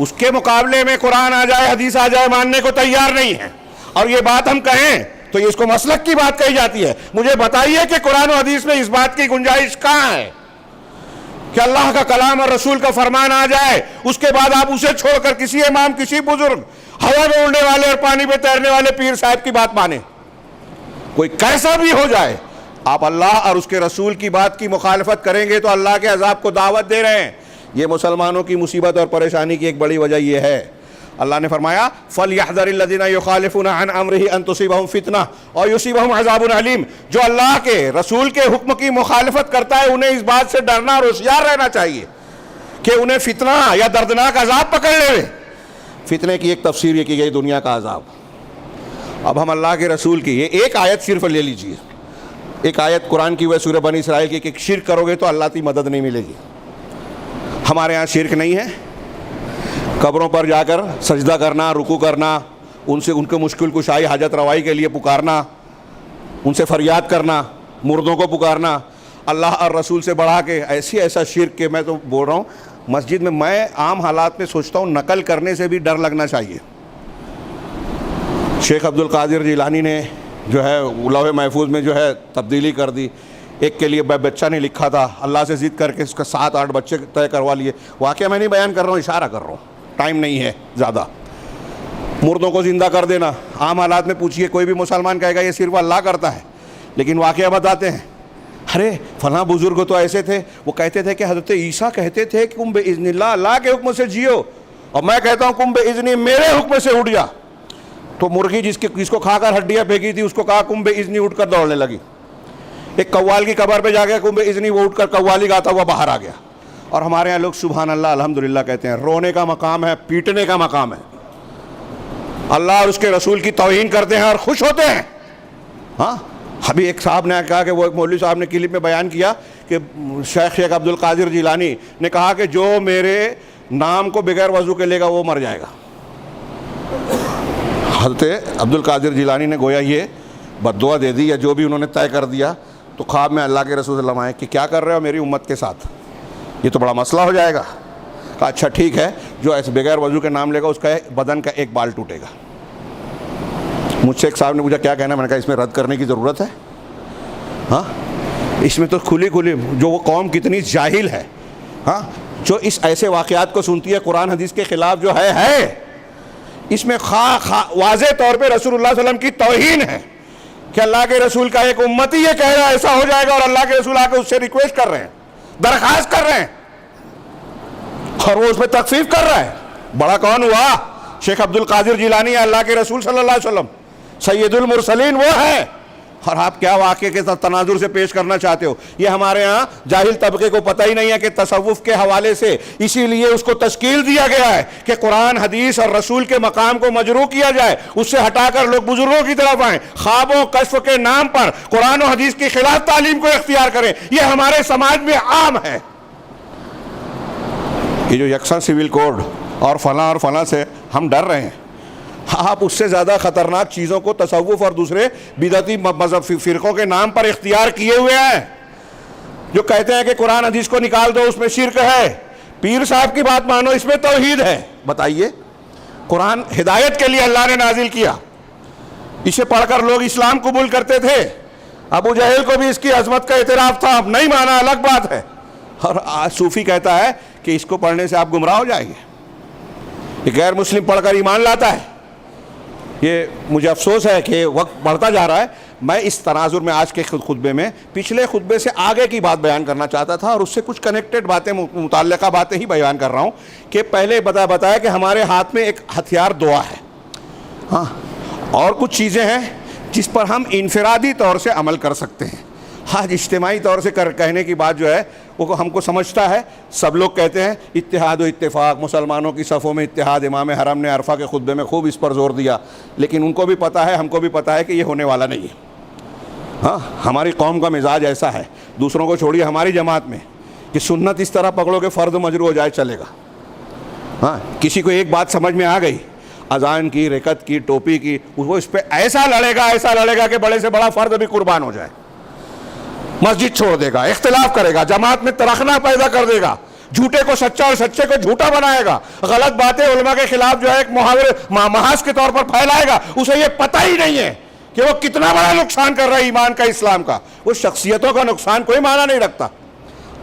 اس کے مقابلے میں قرآن آ جائے، حدیث آ جائے، ماننے کو تیار نہیں ہے. اور یہ بات ہم کہیں تو یہ اس کو مسلک کی بات کہی جاتی ہے. مجھے بتائیے کہ قرآن و حدیث میں اس بات کی گنجائش کہاں ہے کہ اللہ کا کلام اور رسول کا فرمان آ جائے، اس کے بعد آپ اسے چھوڑ کر کسی امام، کسی بزرگ، ہوا میں اڑنے والے اور پانی پہ تیرنے والے پیر صاحب کی بات مانیں؟ کوئی کیسا بھی ہو جائے، آپ اللہ اور اس کے رسول کی بات کی مخالفت کریں گے تو اللہ کے عذاب کو دعوت دے رہے ہیں. یہ مسلمانوں کی مصیبت اور پریشانی کی ایک بڑی وجہ یہ ہے. اللہ نے فرمایا فَلْيَحْذَرِ الَّذِينَ يُخَالِفُونَ عَنْ أَمْرِهِ أَن تُصِيبَهُمْ فِتْنَةٌ أَوْ يُصِيبَهُمْ عَذَابٌ أَلِيمٌ. جو اللہ کے رسول کے حکم کی مخالفت کرتا ہے انہیں اس بات سے ڈرنا اور ہوشیار رہنا چاہیے کہ انہیں فتنہ یا دردناک عذاب پکڑ لے. فتنے کی ایک تفسیر یہ کی گئی دنیا کا عذاب. اب ہم اللہ کے رسول کی یہ ایک آیت صرف لے لیجئے، ایک آیت قرآن کی وہ سورہ بنی اسرائیل کی کہ شرک کرو گے تو اللہ کی مدد نہیں ملے گی. ہمارے ہاں شرک نہیں ہے. قبروں پر جا کر سجدہ کرنا، رکوع کرنا، ان کو مشکل کشائی، حاجت روائی کے لیے پکارنا، ان سے فریاد کرنا، مردوں کو پکارنا، اللہ اور رسول سے بڑھا کے ایسا شرک کہ میں تو بول رہا ہوں مسجد میں عام حالات میں سوچتا ہوں نقل کرنے سے بھی ڈر لگنا چاہیے. شیخ عبد القادر جیلانی نے جو ہے لوح محفوظ میں جو ہے تبدیلی کر دی. ایک کے لیے بچہ نے لکھا تھا، اللہ سے ضد کر کے اس کا 7-8 بچے طے کروا لیے. واقعہ میں نہیں بیان کر رہا ہوں، اشارہ کر رہا ہوں، ٹائم نہیں ہے زیادہ. مردوں کو زندہ کر دینا، عام حالات میں پوچھئے کوئی بھی مسلمان کہے گا یہ صرف اللہ کرتا ہے، لیکن واقعہ بتاتے ہیں. ارے فلاں بزرگ تو ایسے تھے، وہ کہتے تھے کہ حضرت عیسیٰ کہتے تھے کہ کم بِإِذْنِ اللہ، اللہ کے حکم سے جیو، اور میں کہتا ہوں کم بِإِذْنِ میرے حکم سے اٹھ جا. تو مرغی جس کو کھا کر ہڈیاں پھینکی تھی اس کو کہا کم بِإِذْنِ اٹھ کر دوڑنے لگی. ایک قوال کی قبر پہ جا گیا کم بِإِذْنِ، وہ اٹھ کر قوالی گاتا ہوا باہر آ گیا. اور ہمارے یہاں لوگ سبحان اللہ الحمدللہ کہتے ہیں. رونے کا مقام ہے، پیٹنے کا مقام ہے. اللہ اور اس کے رسول کی توہین کرتے ہیں اور خوش ہوتے ہیں. ہاں ابھی ایک صاحب نے کہا کہ وہ ایک مولوی صاحب نے کلپ میں بیان کیا کہ شیخ عبد القادر جیلانی نے کہا کہ جو میرے نام کو بغیر وضو کے لے گا وہ مر جائے گا. حضرت عبد القادر جیلانی نے گویا یہ بد دعا دے دی یا جو بھی انہوں نے طے کر دیا. تو خواب میں اللہ کے رسول صلی اللہ علیہ وسلم آئے کہ کیا کر رہے ہو میری امت کے ساتھ، یہ تو بڑا مسئلہ ہو جائے گا. کہا اچھا ٹھیک ہے، جو ایسے بغیر وضو کے نام لے گا اس کا بدن کا ایک بال ٹوٹے گا. مجھ سے ایک صاحب نے پوچھا کیا کہنا، میں نے کہا اس میں رد کرنے کی ضرورت ہے؟ ہاں اس میں تو کھلی جو وہ قوم کتنی جاہل ہے، ہاں جو اس ایسے واقعات کو سنتی ہے قرآن حدیث کے خلاف جو ہے اس میں واضح طور پہ رسول اللہ صلی اللہ علیہ وسلم کی توہین ہے کہ اللہ کے رسول کا ایک امتی یہ کہہ رہا ہے ایسا ہو جائے گا، اور اللہ کے رسول آ کے اس سے ریکویسٹ کر رہے ہیں، درخواست کر رہے ہیں، اور وہ اس میں تخفیف کر رہا ہے. بڑا کون ہوا؟ شیخ عبد القادر جیلانی، اللہ کے رسول صلی اللہ علیہ وسلم سید المرسلین وہ ہے. اور آپ کیا واقعے کے تناظر سے پیش کرنا چاہتے ہو؟ یہ ہمارے ہاں جاہل طبقے کو پتہ ہی نہیں ہے کہ تصوف کے حوالے سے اسی لیے اس کو تشکیل دیا گیا ہے کہ قرآن حدیث اور رسول کے مقام کو مجروح کیا جائے، اس سے ہٹا کر لوگ بزرگوں کی طرف آئیں، خواب و کشف کے نام پر قرآن و حدیث کے خلاف تعلیم کو اختیار کریں۔ یہ ہمارے سماج میں عام ہے۔ یہ جو یکساں سول کوڈ اور فلاں سے ہم ڈر رہے ہیں، آپ اس سے زیادہ خطرناک چیزوں کو تصوف اور دوسرے بدعتی مذہب فرقوں کے نام پر اختیار کیے ہوئے ہیں، جو کہتے ہیں کہ قرآن حدیث کو نکال دو، اس میں شرک ہے، پیر صاحب کی بات مانو، اس میں توحید ہے۔ بتائیے، قرآن ہدایت کے لیے اللہ نے نازل کیا، اسے پڑھ کر لوگ اسلام قبول کرتے تھے، ابو جہل کو بھی اس کی عظمت کا اعتراف تھا، اب نہیں مانا الگ بات ہے، اور آج صوفی کہتا ہے کہ اس کو پڑھنے سے آپ گمراہ ہو جائیں گے، یہ غیر مسلم پڑھ کر ایمان لاتا ہے۔ یہ مجھے افسوس ہے کہ وقت بڑھتا جا رہا ہے، میں اس تناظر میں آج کے خطبے میں پچھلے خطبے سے آگے کی بات بیان کرنا چاہتا تھا، اور اس سے کچھ کنیکٹڈ باتیں، متعلقہ باتیں ہی بیان کر رہا ہوں کہ پہلے بتایا کہ ہمارے ہاتھ میں ایک ہتھیار دعا ہے، ہاں، اور کچھ چیزیں ہیں جس پر ہم انفرادی طور سے عمل کر سکتے ہیں۔ آج اجتماعی طور سے کہنے کی بات جو ہے وہ ہم کو سمجھتا ہے، سب لوگ کہتے ہیں اتحاد و اتفاق، مسلمانوں کی صفوں میں اتحاد، امام حرم نے عرفہ کے خطبے میں خوب اس پر زور دیا، لیکن ان کو بھی پتہ ہے، ہم کو بھی پتہ ہے کہ یہ ہونے والا نہیں ہے۔ ہاں، ہماری قوم کا مزاج ایسا ہے، دوسروں کو چھوڑیے، ہماری جماعت میں کہ سنت اس طرح پکڑو کہ فرض مجروح ہو جائے چلے گا۔ ہاں، کسی کو ایک بات سمجھ میں آ گئی، اذان کی، رکعت کی، ٹوپی کی، وہ اس پہ ایسا لڑے گا کہ بڑے سے بڑا فرد بھی قربان ہو جائے، مسجد چھوڑ دے گا، اختلاف کرے گا، جماعت میں ترخنا پیدا کر دے گا، جھوٹے کو سچا اور سچے کو جھوٹا بنائے گا، غلط باتیں علماء کے خلاف جو ہے ایک محاذ کے طور پر پھیلائے گا، اسے یہ پتہ ہی نہیں ہے کہ وہ کتنا بڑا نقصان کر رہا ہے ایمان کا، اسلام کا۔ وہ شخصیتوں کا نقصان کوئی معنی نہیں رکھتا،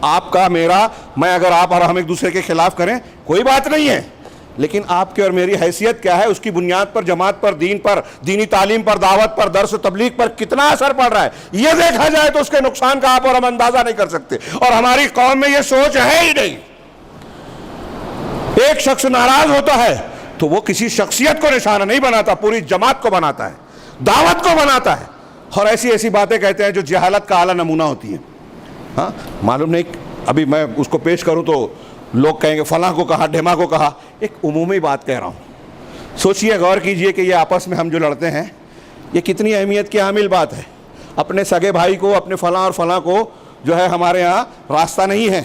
آپ کا، میرا، میں، اگر آپ اور ہم ایک دوسرے کے خلاف کریں کوئی بات نہیں ہے، لیکن آپ کی اور میری حیثیت کیا ہے، اس کی بنیاد پر، جماعت پر، دین پر، دینی تعلیم پر، دعوت پر، درس و تبلیغ پر کتنا اثر پڑ رہا ہے، یہ دیکھا جائے تو اس کے نقصان کا آپ اور ہم اندازہ نہیں کر سکتے، اور ہماری قوم میں یہ سوچ ہے ہی نہیں۔ ایک شخص ناراض ہوتا ہے تو وہ کسی شخصیت کو نشانہ نہیں بناتا، پوری جماعت کو بناتا ہے، دعوت کو بناتا ہے، اور ایسی باتیں کہتے ہیں جو جہالت کا اعلیٰ نمونہ ہوتی ہیں۔ ہاں، معلوم نہیں، ابھی میں اس کو پیش کروں تو لوگ کہیں گے فلاں کو کہا، ڈھیما کو کہا، ایک عمومی بات کہہ رہا ہوں، سوچئے، غور کیجئے کہ یہ آپس میں ہم جو لڑتے ہیں یہ کتنی اہمیت کی حامل بات ہے۔ اپنے سگے بھائی کو، اپنے فلاں اور فلاں کو جو ہے ہمارے ہاں راستہ نہیں ہے،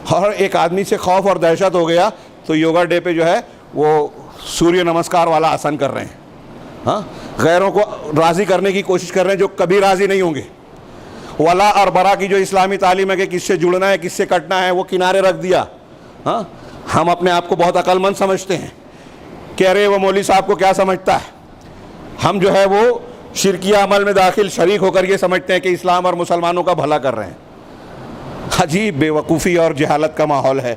اور ایک آدمی سے خوف اور دہشت ہو گیا تو یوگا ڈے پہ جو ہے وہ سوریہ نمسکار والا آسن کر رہے ہیں، ہاں، غیروں کو راضی کرنے کی کوشش کر رہے ہیں جو کبھی راضی نہیں ہوں گے۔ ولا اور برا کی جو اسلامی تعلیم ہے کہ کس سے جڑنا ہے، کس سے کٹنا ہے، وہ کنارے رکھ دیا۔ ہاں، ہم اپنے آپ کو بہت عقل مند سمجھتے ہیں کہ ارے وہ مولوی صاحب کو کیا سمجھتا ہے، ہم جو ہے وہ شرکیہ عمل میں داخل شریک ہو کر یہ سمجھتے ہیں کہ اسلام اور مسلمانوں کا بھلا کر رہے ہیں۔ عجیب بے وقوفی اور جہالت کا ماحول ہے۔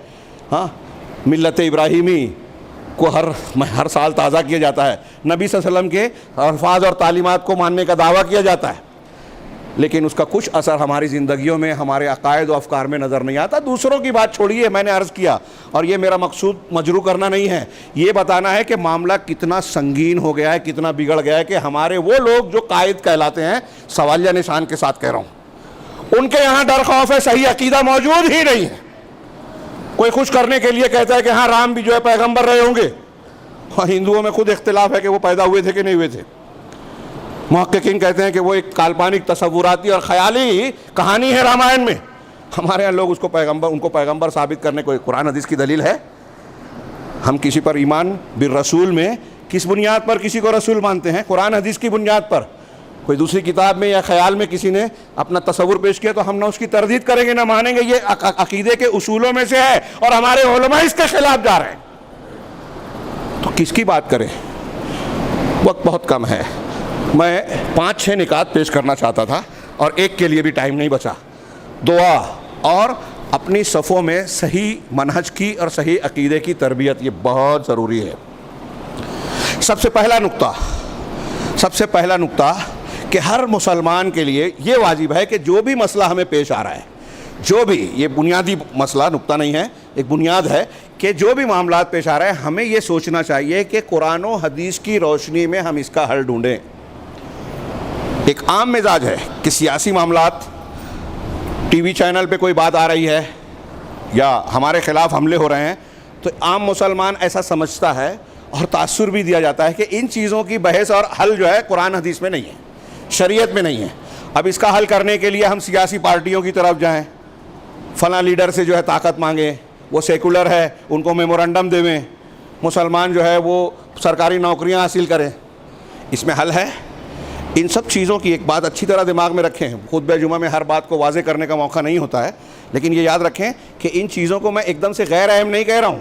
ہاں، ملت ابراہیمی کو ہر سال تازہ کیا جاتا ہے، نبی صلی اللہ علیہ وسلم کے الفاظ اور تعلیمات کو ماننے کا دعویٰ کیا جاتا ہے، لیکن اس کا کچھ اثر ہماری زندگیوں میں، ہمارے عقائد و افکار میں نظر نہیں آتا۔ دوسروں کی بات چھوڑیے، میں نے عرض کیا، اور یہ میرا مقصود مجروح کرنا نہیں ہے، یہ بتانا ہے کہ معاملہ کتنا سنگین ہو گیا ہے، کتنا بگڑ گیا ہے کہ ہمارے وہ لوگ جو قائد کہلاتے ہیں، سوالیہ نشان کے ساتھ کہہ رہا ہوں، ان کے یہاں ڈر خوف ہے، صحیح عقیدہ موجود ہی نہیں ہے۔ کوئی خوش کرنے کے لیے کہتا ہے کہ ہاں رام بھی جو ہے پیغمبر رہے ہوں گے، اور ہندوؤں میں خود اختلاف ہے کہ وہ پیدا ہوئے تھے کہ نہیں ہوئے تھے۔ محققین کہتے ہیں کہ وہ ایک کالپانک، تصوراتی اور خیالی کہانی ہے رامائن میں۔ ہمارے یہاں لوگ ان کو پیغمبر ثابت کرنے کو قرآن حدیث کی دلیل ہے۔ ہم کسی پر ایمان بالرسول میں کس بنیاد پر کسی کو رسول مانتے ہیں؟ قرآن حدیث کی بنیاد پر۔ کوئی دوسری کتاب میں یا خیال میں کسی نے اپنا تصور پیش کیا تو ہم نہ اس کی تردید کریں گے، نہ مانیں گے، یہ عقیدے کے اصولوں میں سے ہے، اور ہمارے علماء اس کے خلاف جا رہے ہیں، تو کس کی بات کریں؟ وقت بہت کم ہے، میں 5-6 نکات پیش کرنا چاہتا تھا، اور ایک کے لیے بھی ٹائم نہیں بچا۔ دعا اور اپنی صفوں میں صحیح منہج کی اور صحیح عقیدے کی تربیت، یہ بہت ضروری ہے۔ سب سے پہلا نقطہ کہ ہر مسلمان کے لیے یہ واجب ہے کہ جو بھی مسئلہ ہمیں پیش آ رہا ہے، جو بھی، یہ بنیادی مسئلہ، نقطہ نہیں ہے، ایک بنیاد ہے کہ جو بھی معاملات پیش آ رہے ہیں ہمیں یہ سوچنا چاہیے کہ قرآن و حدیث کی روشنی میں ہم اس کا حل ڈھونڈیں۔ ایک عام مزاج ہے کہ سیاسی معاملات ٹی وی چینل پہ کوئی بات آ رہی ہے یا ہمارے خلاف حملے ہو رہے ہیں تو عام مسلمان ایسا سمجھتا ہے اور تاثر بھی دیا جاتا ہے کہ ان چیزوں کی بحث اور حل جو ہے قرآن حدیث میں نہیں ہے، شریعت میں نہیں ہے. اب اس کا حل کرنے کے لیے ہم سیاسی پارٹیوں کی طرف جائیں، فلاں لیڈر سے جو ہے طاقت مانگیں، وہ سیکولر ہے ان کو میمورنڈم دیں، مسلمان جو ہے وہ سرکاری نوکریاں حاصل کریں. اس میں حل ہے؟ ان سب چیزوں کی ایک بات اچھی طرح دماغ میں رکھیں. خطبہ جمعہ میں ہر بات کو واضح کرنے کا موقع نہیں ہوتا ہے، لیکن یہ یاد رکھیں کہ ان چیزوں کو میں ایک دم سے غیر اہم نہیں کہہ رہا ہوں.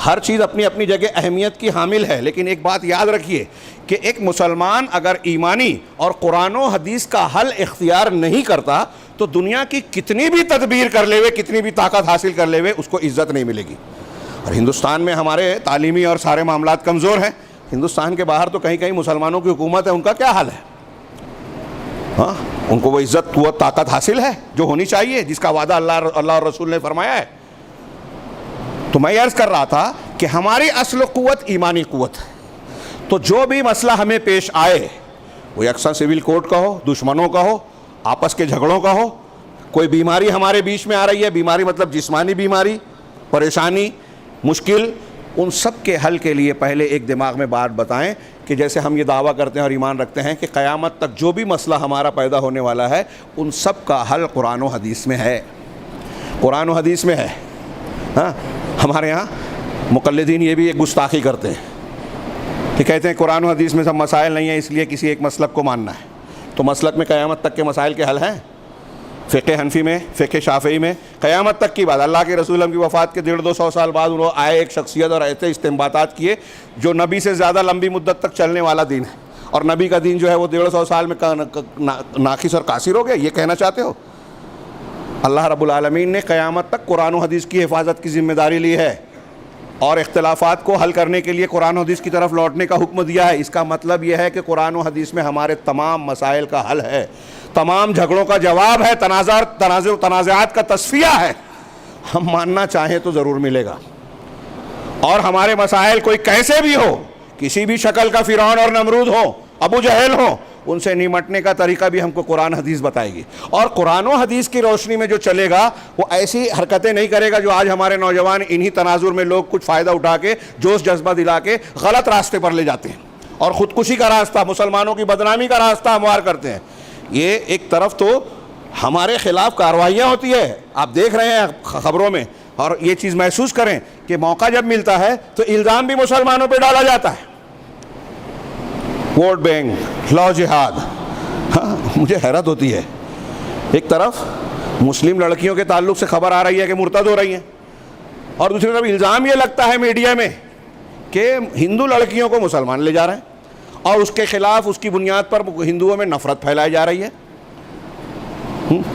ہر چیز اپنی اپنی جگہ اہمیت کی حامل ہے، لیکن ایک بات یاد رکھیے کہ ایک مسلمان اگر ایمانی اور قرآن و حدیث کا حل اختیار نہیں کرتا تو دنیا کی کتنی بھی تدبیر کر لے ہوئے، کتنی بھی طاقت حاصل کر لے ہوئے، اس کو عزت نہیں ملے گی. اور ہندوستان میں ہمارے تعلیمی اور سارے معاملات کمزور ہیں. ہندوستان کے باہر تو کہیں کہیں مسلمانوں کی حکومت ہے، ان کا کیا حال ہے؟ ہاں، ان کو وہ عزت، قوت، طاقت حاصل ہے جو ہونی چاہیے، جس کا وعدہ اللہ اور رسول نے فرمایا ہے. تو میں عرض کر رہا تھا کہ ہماری اصل قوت ایمانی قوت ہے. تو جو بھی مسئلہ ہمیں پیش آئے، وہ یکساں سول کوڈ کا ہو، دشمنوں کا ہو، آپس کے جھگڑوں کا ہو، کوئی بیماری ہمارے بیچ میں آ رہی ہے، بیماری مطلب جسمانی بیماری، پریشانی، مشکل، ان سب کے حل کے لیے پہلے ایک دماغ میں بات بتائیں کہ جیسے ہم یہ دعویٰ کرتے ہیں اور ایمان رکھتے ہیں کہ قیامت تک جو بھی مسئلہ ہمارا پیدا ہونے والا ہے ان سب کا حل قرآن و حدیث میں ہے. قرآن و حدیث میں ہے. ہاں، ہمارے ہاں مقلدین یہ بھی ایک گستاخی کرتے ہیں کہ کہتے ہیں قرآن و حدیث میں سب مسائل نہیں ہیں، اس لیے کسی ایک مسلک کو ماننا ہے. تو مسلک میں قیامت تک کے مسائل کے حل ہیں. فقہ حنفی میں، فقہ شافعی میں قیامت تک کی بات، اللہ کے رسول کی وفات کے 150-200 سال بعد انہوں آئے ایک شخصیت اور ایسے استنباطات کیے جو نبی سے زیادہ لمبی مدت تک چلنے والا دین ہے. اور نبی کا دین جو ہے وہ 150 سال میں ناقص اور قاصر ہو گیا، یہ کہنا چاہتے ہو؟ اللہ رب العالمین نے قیامت تک قرآن و حدیث کی حفاظت کی ذمہ داری لی ہے اور اختلافات کو حل کرنے کے لیے قرآن و حدیث کی طرف لوٹنے کا حکم دیا ہے. اس کا مطلب یہ ہے کہ قرآن و حدیث میں ہمارے تمام مسائل کا حل ہے، تمام جھگڑوں کا جواب ہے، تنازعات کا تصفیہ ہے. ہم ماننا چاہیں تو ضرور ملے گا. اور ہمارے مسائل کوئی کیسے بھی ہو، کسی بھی شکل کا فرعون اور نمرود ہو، ابو جہل ہو، ان سے نمٹنے کا طریقہ بھی ہم کو قرآن حدیث بتائے گی. اور قرآن و حدیث کی روشنی میں جو چلے گا وہ ایسی حرکتیں نہیں کرے گا جو آج ہمارے نوجوان انہی تناظر میں لوگ کچھ فائدہ اٹھا کے جوش جذبہ دلا کے غلط راستے پر لے جاتے ہیں اور خودکشی کا راستہ، مسلمانوں کی بدنامی کا راستہ ہموار کرتے ہیں. یہ ایک طرف تو ہمارے خلاف کارروائیاں ہوتی ہے، آپ دیکھ رہے ہیں خبروں میں، اور یہ چیز محسوس کریں کہ موقع جب ملتا ہے تو الزام بھی مسلمانوں پہ ڈالا جاتا ہے. ووٹ بینک، لا جہاد. ہاں، مجھے حیرت ہوتی ہے، ایک طرف مسلم لڑکیوں کے تعلق سے خبر آ رہی ہے کہ مرتد ہو رہی ہیں، اور دوسری طرف الزام یہ لگتا ہے میڈیا میں کہ ہندو لڑکیوں کو مسلمان لے جا رہے ہیں اور اس کے خلاف، اس کی بنیاد پر ہندوؤں میں نفرت پھیلائی جا رہی ہے.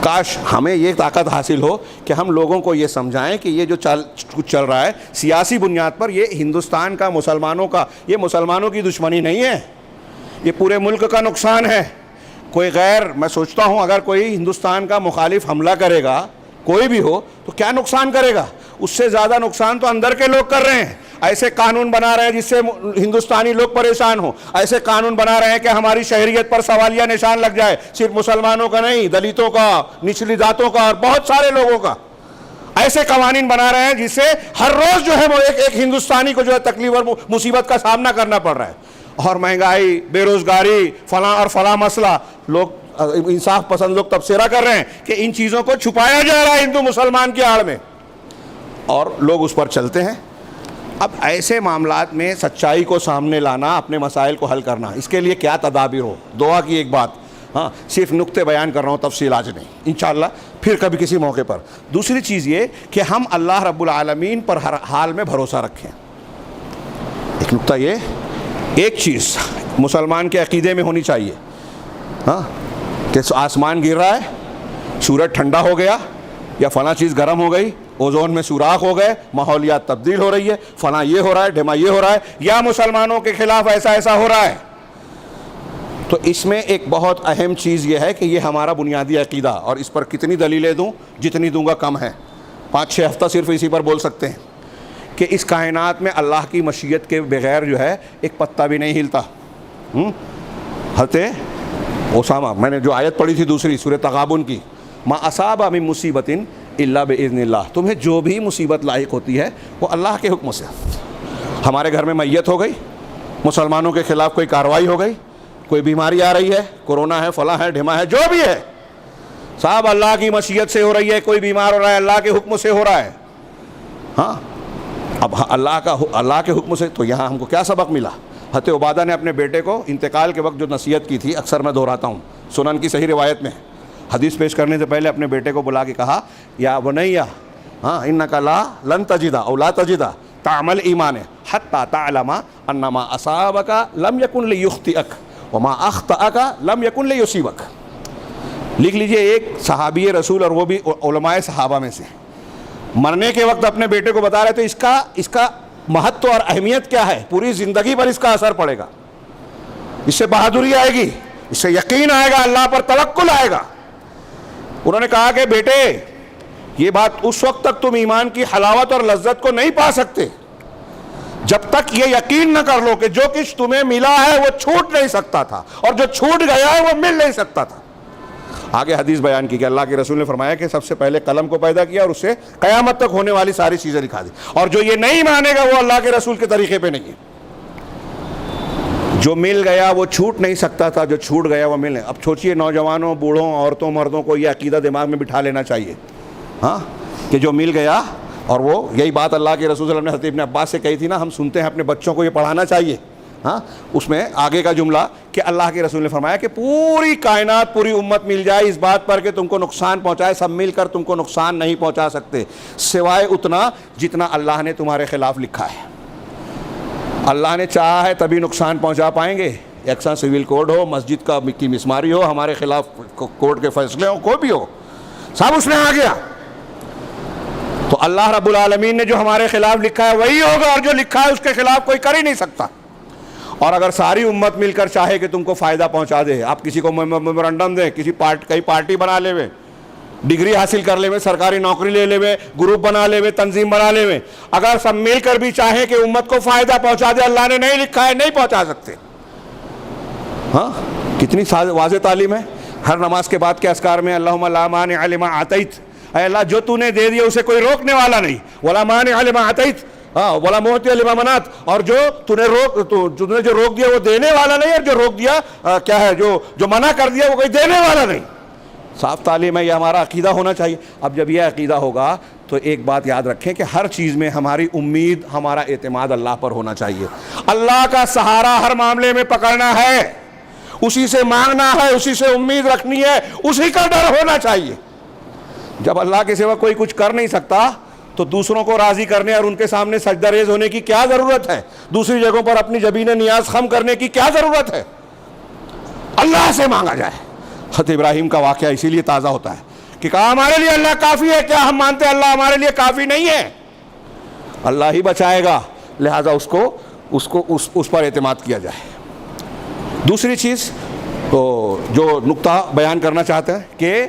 کاش ہمیں یہ طاقت حاصل ہو کہ ہم لوگوں کو یہ سمجھائیں کہ یہ جو کچھ چل رہا ہے سیاسی بنیاد پر، یہ ہندوستان کا، مسلمانوں کا، یہ مسلمانوں کی دشمنی نہیں ہے، یہ پورے ملک کا نقصان ہے. کوئی غیر، میں سوچتا ہوں اگر کوئی ہندوستان کا مخالف حملہ کرے گا، کوئی بھی ہو، تو کیا نقصان کرے گا؟ اس سے زیادہ نقصان تو اندر کے لوگ کر رہے ہیں. ایسے قانون بنا رہے ہیں جس سے ہندوستانی لوگ پریشان ہوں، ایسے قانون بنا رہے ہیں کہ ہماری شہریت پر سوالیہ نشان لگ جائے، صرف مسلمانوں کا نہیں، دلتوں کا، نچلی ذاتوں کا اور بہت سارے لوگوں کا. ایسے قوانین بنا رہے ہیں جس سے ہر روز جو ہے وہ ایک ہندوستانی کو جو ہے تکلیف اور مصیبت کا سامنا کرنا پڑ رہا ہے. اور مہنگائی، بے روزگاری، فلاں اور فلاں مسئلہ، لوگ انصاف پسند لوگ تبصرہ کر رہے ہیں کہ ان چیزوں کو چھپایا جا رہا ہے ہندو مسلمان کی آڑ میں، اور لوگ اس پر چلتے ہیں. اب ایسے معاملات میں سچائی کو سامنے لانا، اپنے مسائل کو حل کرنا، اس کے لیے کیا تدابیر ہو. دعا کی ایک بات، ہاں صرف نقطے بیان کر رہا ہوں، تفصیل آج نہیں، انشاءاللہ پھر کبھی کسی موقع پر. دوسری چیز یہ کہ ہم اللہ رب العالمین پر ہر حال میں بھروسہ رکھیں. ایک نقطہ یہ، ایک چیز مسلمان کے عقیدے میں ہونی چاہیے، ہاں، کہ آسمان گر رہا ہے، سورج ٹھنڈا ہو گیا، یا فلاں چیز گرم ہو گئی، اوزون میں سوراخ ہو گئے، ماحولیات تبدیل ہو رہی ہے، فلاں یہ ہو رہا ہے، ڈھما یہ ہو رہا ہے، یا مسلمانوں کے خلاف ایسا ہو رہا ہے. تو اس میں ایک بہت اہم چیز یہ ہے کہ یہ ہمارا بنیادی عقیدہ، اور اس پر کتنی دلیلیں دوں، جتنی دوں گا کم ہے. 5-6 ہفتہ صرف اسی پر بول سکتے ہیں کہ اس کائنات میں اللہ کی مشیت کے بغیر جو ہے ایک پتا بھی نہیں ہلتا. حضرت اسامہ، میں نے جو آیت پڑھی تھی دوسری سورہ تغابن کی، ما اصاب من مصیبت الا باذن اللہ، تمہیں جو بھی مصیبت لاحق ہوتی ہے وہ اللہ کے حکم سے. ہمارے گھر میں میت ہو گئی، مسلمانوں کے خلاف کوئی کارروائی ہو گئی، کوئی بیماری آ رہی ہے، کورونا ہے، فلاں ہے، ڈھما ہے، جو بھی ہے صاحب اللہ کی مشیت سے ہو رہی ہے. کوئی بیمار ہو رہا ہے اللہ کے حکم سے ہو رہا ہے. ہاں اب اللہ کے حکم سے. تو یہاں ہم کو کیا سبق ملا؟ حضرت عبادہ نے اپنے بیٹے کو انتقال کے وقت جو نصیحت کی تھی، اکثر میں دہراتا ہوں، سنن کی صحیح روایت میں حدیث پیش کرنے سے پہلے اپنے بیٹے کو بلا کے کہا یا بنیا انک لن تجد او لا تجد طعم الایمان حتی تعلم ان ما اصابک لم یکن لیخطئک وما اخطأک لم یکن لیصیبک. لکھ لیجئے، ایک صحابی رسول اور وہ بھی علماء صحابہ میں سے مرنے کے وقت اپنے بیٹے کو بتا رہے تھے اس کا مہتو اور اہمیت کیا ہے، پوری زندگی پر اس کا اثر پڑے گا، اس سے بہادری آئے گی، اس سے یقین آئے گا، اللہ پر توکل آئے گا. انہوں نے کہا کہ بیٹے یہ بات اس وقت تک تم ایمان کی حلاوت اور لذت کو نہیں پا سکتے جب تک یہ یقین نہ کر لو کہ جو کچھ تمہیں ملا ہے وہ چھوٹ نہیں سکتا تھا، اور جو چھوٹ گیا ہے وہ مل نہیں سکتا تھا. آگے حدیث بیان کی کہ اللہ کے رسول نے فرمایا کہ سب سے پہلے قلم کو پیدا کیا اور اس سے قیامت تک ہونے والی ساری چیزیں لکھا دی، اور جو یہ نہیں مانے گا وہ اللہ کے رسول کے طریقے پہ نہیں ہے. جو مل گیا وہ چھوٹ نہیں سکتا تھا، جو چھوٹ گیا وہ مل نہیں. اب سوچئے نوجوانوں، بوڑھوں، عورتوں، مردوں کو یہ عقیدہ دماغ میں بٹھا لینا چاہیے کہ جو مل گیا. اور وہ یہی بات اللہ کے رسول صلی اللہ علیہ وسلم نے حضرت ابن عباس سے کہی تھی نا، ہم سنتے ہیں، اپنے بچوں کو یہ پڑھانا چاہیے. اس میں آگے کا جملہ کہ اللہ کے رسول نے فرمایا کہ پوری کائنات، پوری امت مل جائے اس بات پر کہ تم کو نقصان پہنچائے، سب مل کر تم کو نقصان نہیں پہنچا سکتے سوائے اتنا جتنا اللہ نے تمہارے خلاف لکھا ہے. اللہ نے چاہا ہے تبھی نقصان پہنچا پائیں گے. یکساں سول کوڈ ہو، مسجد کی مسماری ہو، ہمارے خلاف کورٹ کے فیصلے ہوں، کوئی بھی ہو، سب اس میں آ گیا. تو اللہ رب العالمین نے جو ہمارے خلاف لکھا ہے وہی ہوگا، اور جو لکھا ہے اس کے خلاف کوئی کر ہی نہیں سکتا. اور اگر ساری امت مل کر چاہے کہ تم کو فائدہ پہنچا دے، آپ کسی کو میمورنڈم دیں، کئی پارٹی بنا لے ہوئے، ڈگری حاصل کر لے ہوئے، سرکاری نوکری لے لے ہوئے، گروپ بنا لے ہوئے، تنظیم بنا لے ہوئے، اگر سب مل کر بھی چاہیں کہ امت کو فائدہ پہنچا دے، اللہ نے نہیں لکھا ہے، نہیں پہنچا سکتے. کتنی واضح تعلیم ہے. ہر نماز کے بعد کے اذکار میں اللہم لا مانع لما اعطیت، اے اللہ جو تو نے دے دیا اسے کوئی روکنے والا نہیں، ولا مانع لما اعطیت ولا معطی لما منعت، اور جو تو نے جو روک دیا وہ دینے والا نہیں، اور جو روک دیا کیا ہے، جو منع کر دیا وہ کوئی دینے والا نہیں. صاف تعلیم ہے، یہ ہمارا عقیدہ ہونا چاہیے. اب جب یہ عقیدہ ہوگا تو ایک بات یاد رکھیں کہ ہر چیز میں ہماری امید، ہمارا اعتماد اللہ پر ہونا چاہیے. اللہ کا سہارا ہر معاملے میں پکڑنا ہے، اسی سے مانگنا ہے، اسی سے امید رکھنی ہے، اسی کا ڈر ہونا چاہیے. جب اللہ کے سوا کوئی کچھ کر نہیں سکتا تو دوسروں کو راضی کرنے اور ان کے سامنے سجدہ ریز ہونے کی کیا ضرورت ہے؟ دوسری جگہوں پر اپنی جبین نیاز خم کرنے کی کیا ضرورت ہے؟ اللہ سے مانگا جائے. حضرت ابراہیم کا واقعہ اسی لیے تازہ ہوتا ہے کہ کہا ہمارے لیے اللہ کافی ہے. کیا ہم مانتے ہیں اللہ ہمارے لیے کافی نہیں ہے؟ اللہ ہی بچائے گا، لہذا اس پر اعتماد کیا جائے. دوسری چیز تو جو نقطہ بیان کرنا چاہتے ہیں کہ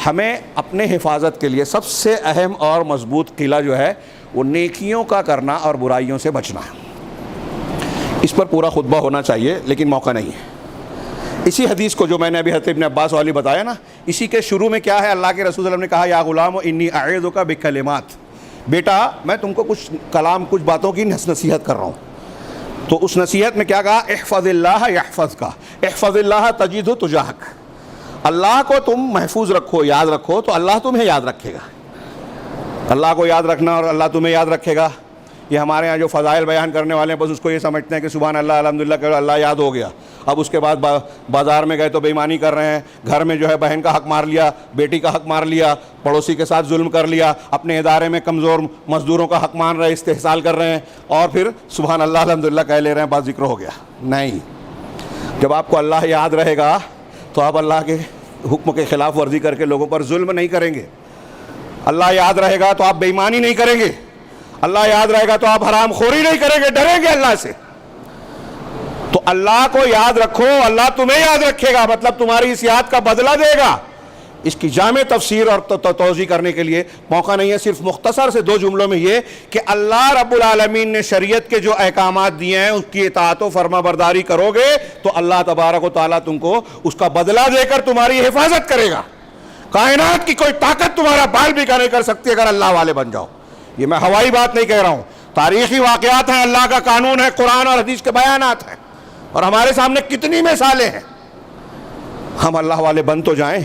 ہمیں اپنے حفاظت کے لیے سب سے اہم اور مضبوط قلعہ جو ہے وہ نیکیوں کا کرنا اور برائیوں سے بچنا ہے. اس پر پورا خطبہ ہونا چاہیے لیکن موقع نہیں ہے. اسی حدیث کو جو میں نے ابھی حضرت ابن عباس والی بتایا نا، اسی کے شروع میں کیا ہے، اللہ کے رسول صلی اللہ علیہ وسلم نے کہا یا غلام انی اعظک بکلمات، بیٹا میں تم کو کچھ باتوں کی نصیحت کر رہا ہوں. تو اس نصیحت میں کیا کہا، احفظ اللہ یحفظک، احفظ اللہ تجدہ تجاہک. اللہ کو تم محفوظ رکھو، یاد رکھو تو اللہ تمہیں یاد رکھے گا. اللہ کو یاد رکھنا اور اللہ تمہیں یاد رکھے گا، یہ ہمارے ہاں جو فضائل بیان کرنے والے ہیں بس اس کو یہ سمجھتے ہیں کہ سبحان اللہ الحمدللہ کہ اللہ یاد ہو گیا. اب اس کے بعد بازار میں گئے تو بے ایمانی کر رہے ہیں، گھر میں جو ہے بہن کا حق مار لیا، بیٹی کا حق مار لیا، پڑوسی کے ساتھ ظلم کر لیا، اپنے ادارے میں کمزور مزدوروں کا حق مان رہے، استحصال کر رہے ہیں، اور پھر سبحان اللہ الحمدللہ کہہ لے رہے ہیں، بات ذکر ہو گیا. نہیں، جب آپ کو اللہ یاد رہے گا تو آپ اللہ کے حکم کے خلاف ورزی کر کے لوگوں پر ظلم نہیں کریں گے. اللہ یاد رہے گا تو آپ بے ایمانی نہیں کریں گے. اللہ یاد رہے گا تو آپ حرام خوری نہیں کریں گے، ڈریں گے اللہ سے. تو اللہ کو یاد رکھو، اللہ تمہیں یاد رکھے گا، مطلب تمہاری اس یاد کا بدلہ دے گا. اس کی جامع تفسیر اور توضیح کرنے کے لیے موقع نہیں ہے. صرف مختصر سے 2 جملوں میں یہ کہ اللہ رب العالمین نے شریعت کے جو احکامات دیے ہیں اس کی اطاعت و فرما برداری کرو گے تو اللہ تبارک و تعالیٰ تم کو اس کا بدلہ دے کر تمہاری حفاظت کرے گا. کائنات کی کوئی طاقت تمہارا بال بھی نہیں کر سکتی اگر اللہ والے بن جاؤ. یہ میں ہوائی بات نہیں کہہ رہا ہوں, تاریخی واقعات ہیں, اللہ کا قانون ہے, قرآن اور حدیث کے بیانات ہیں, اور ہمارے سامنے کتنی مثالیں ہیں. ہم اللہ والے بن تو جائیں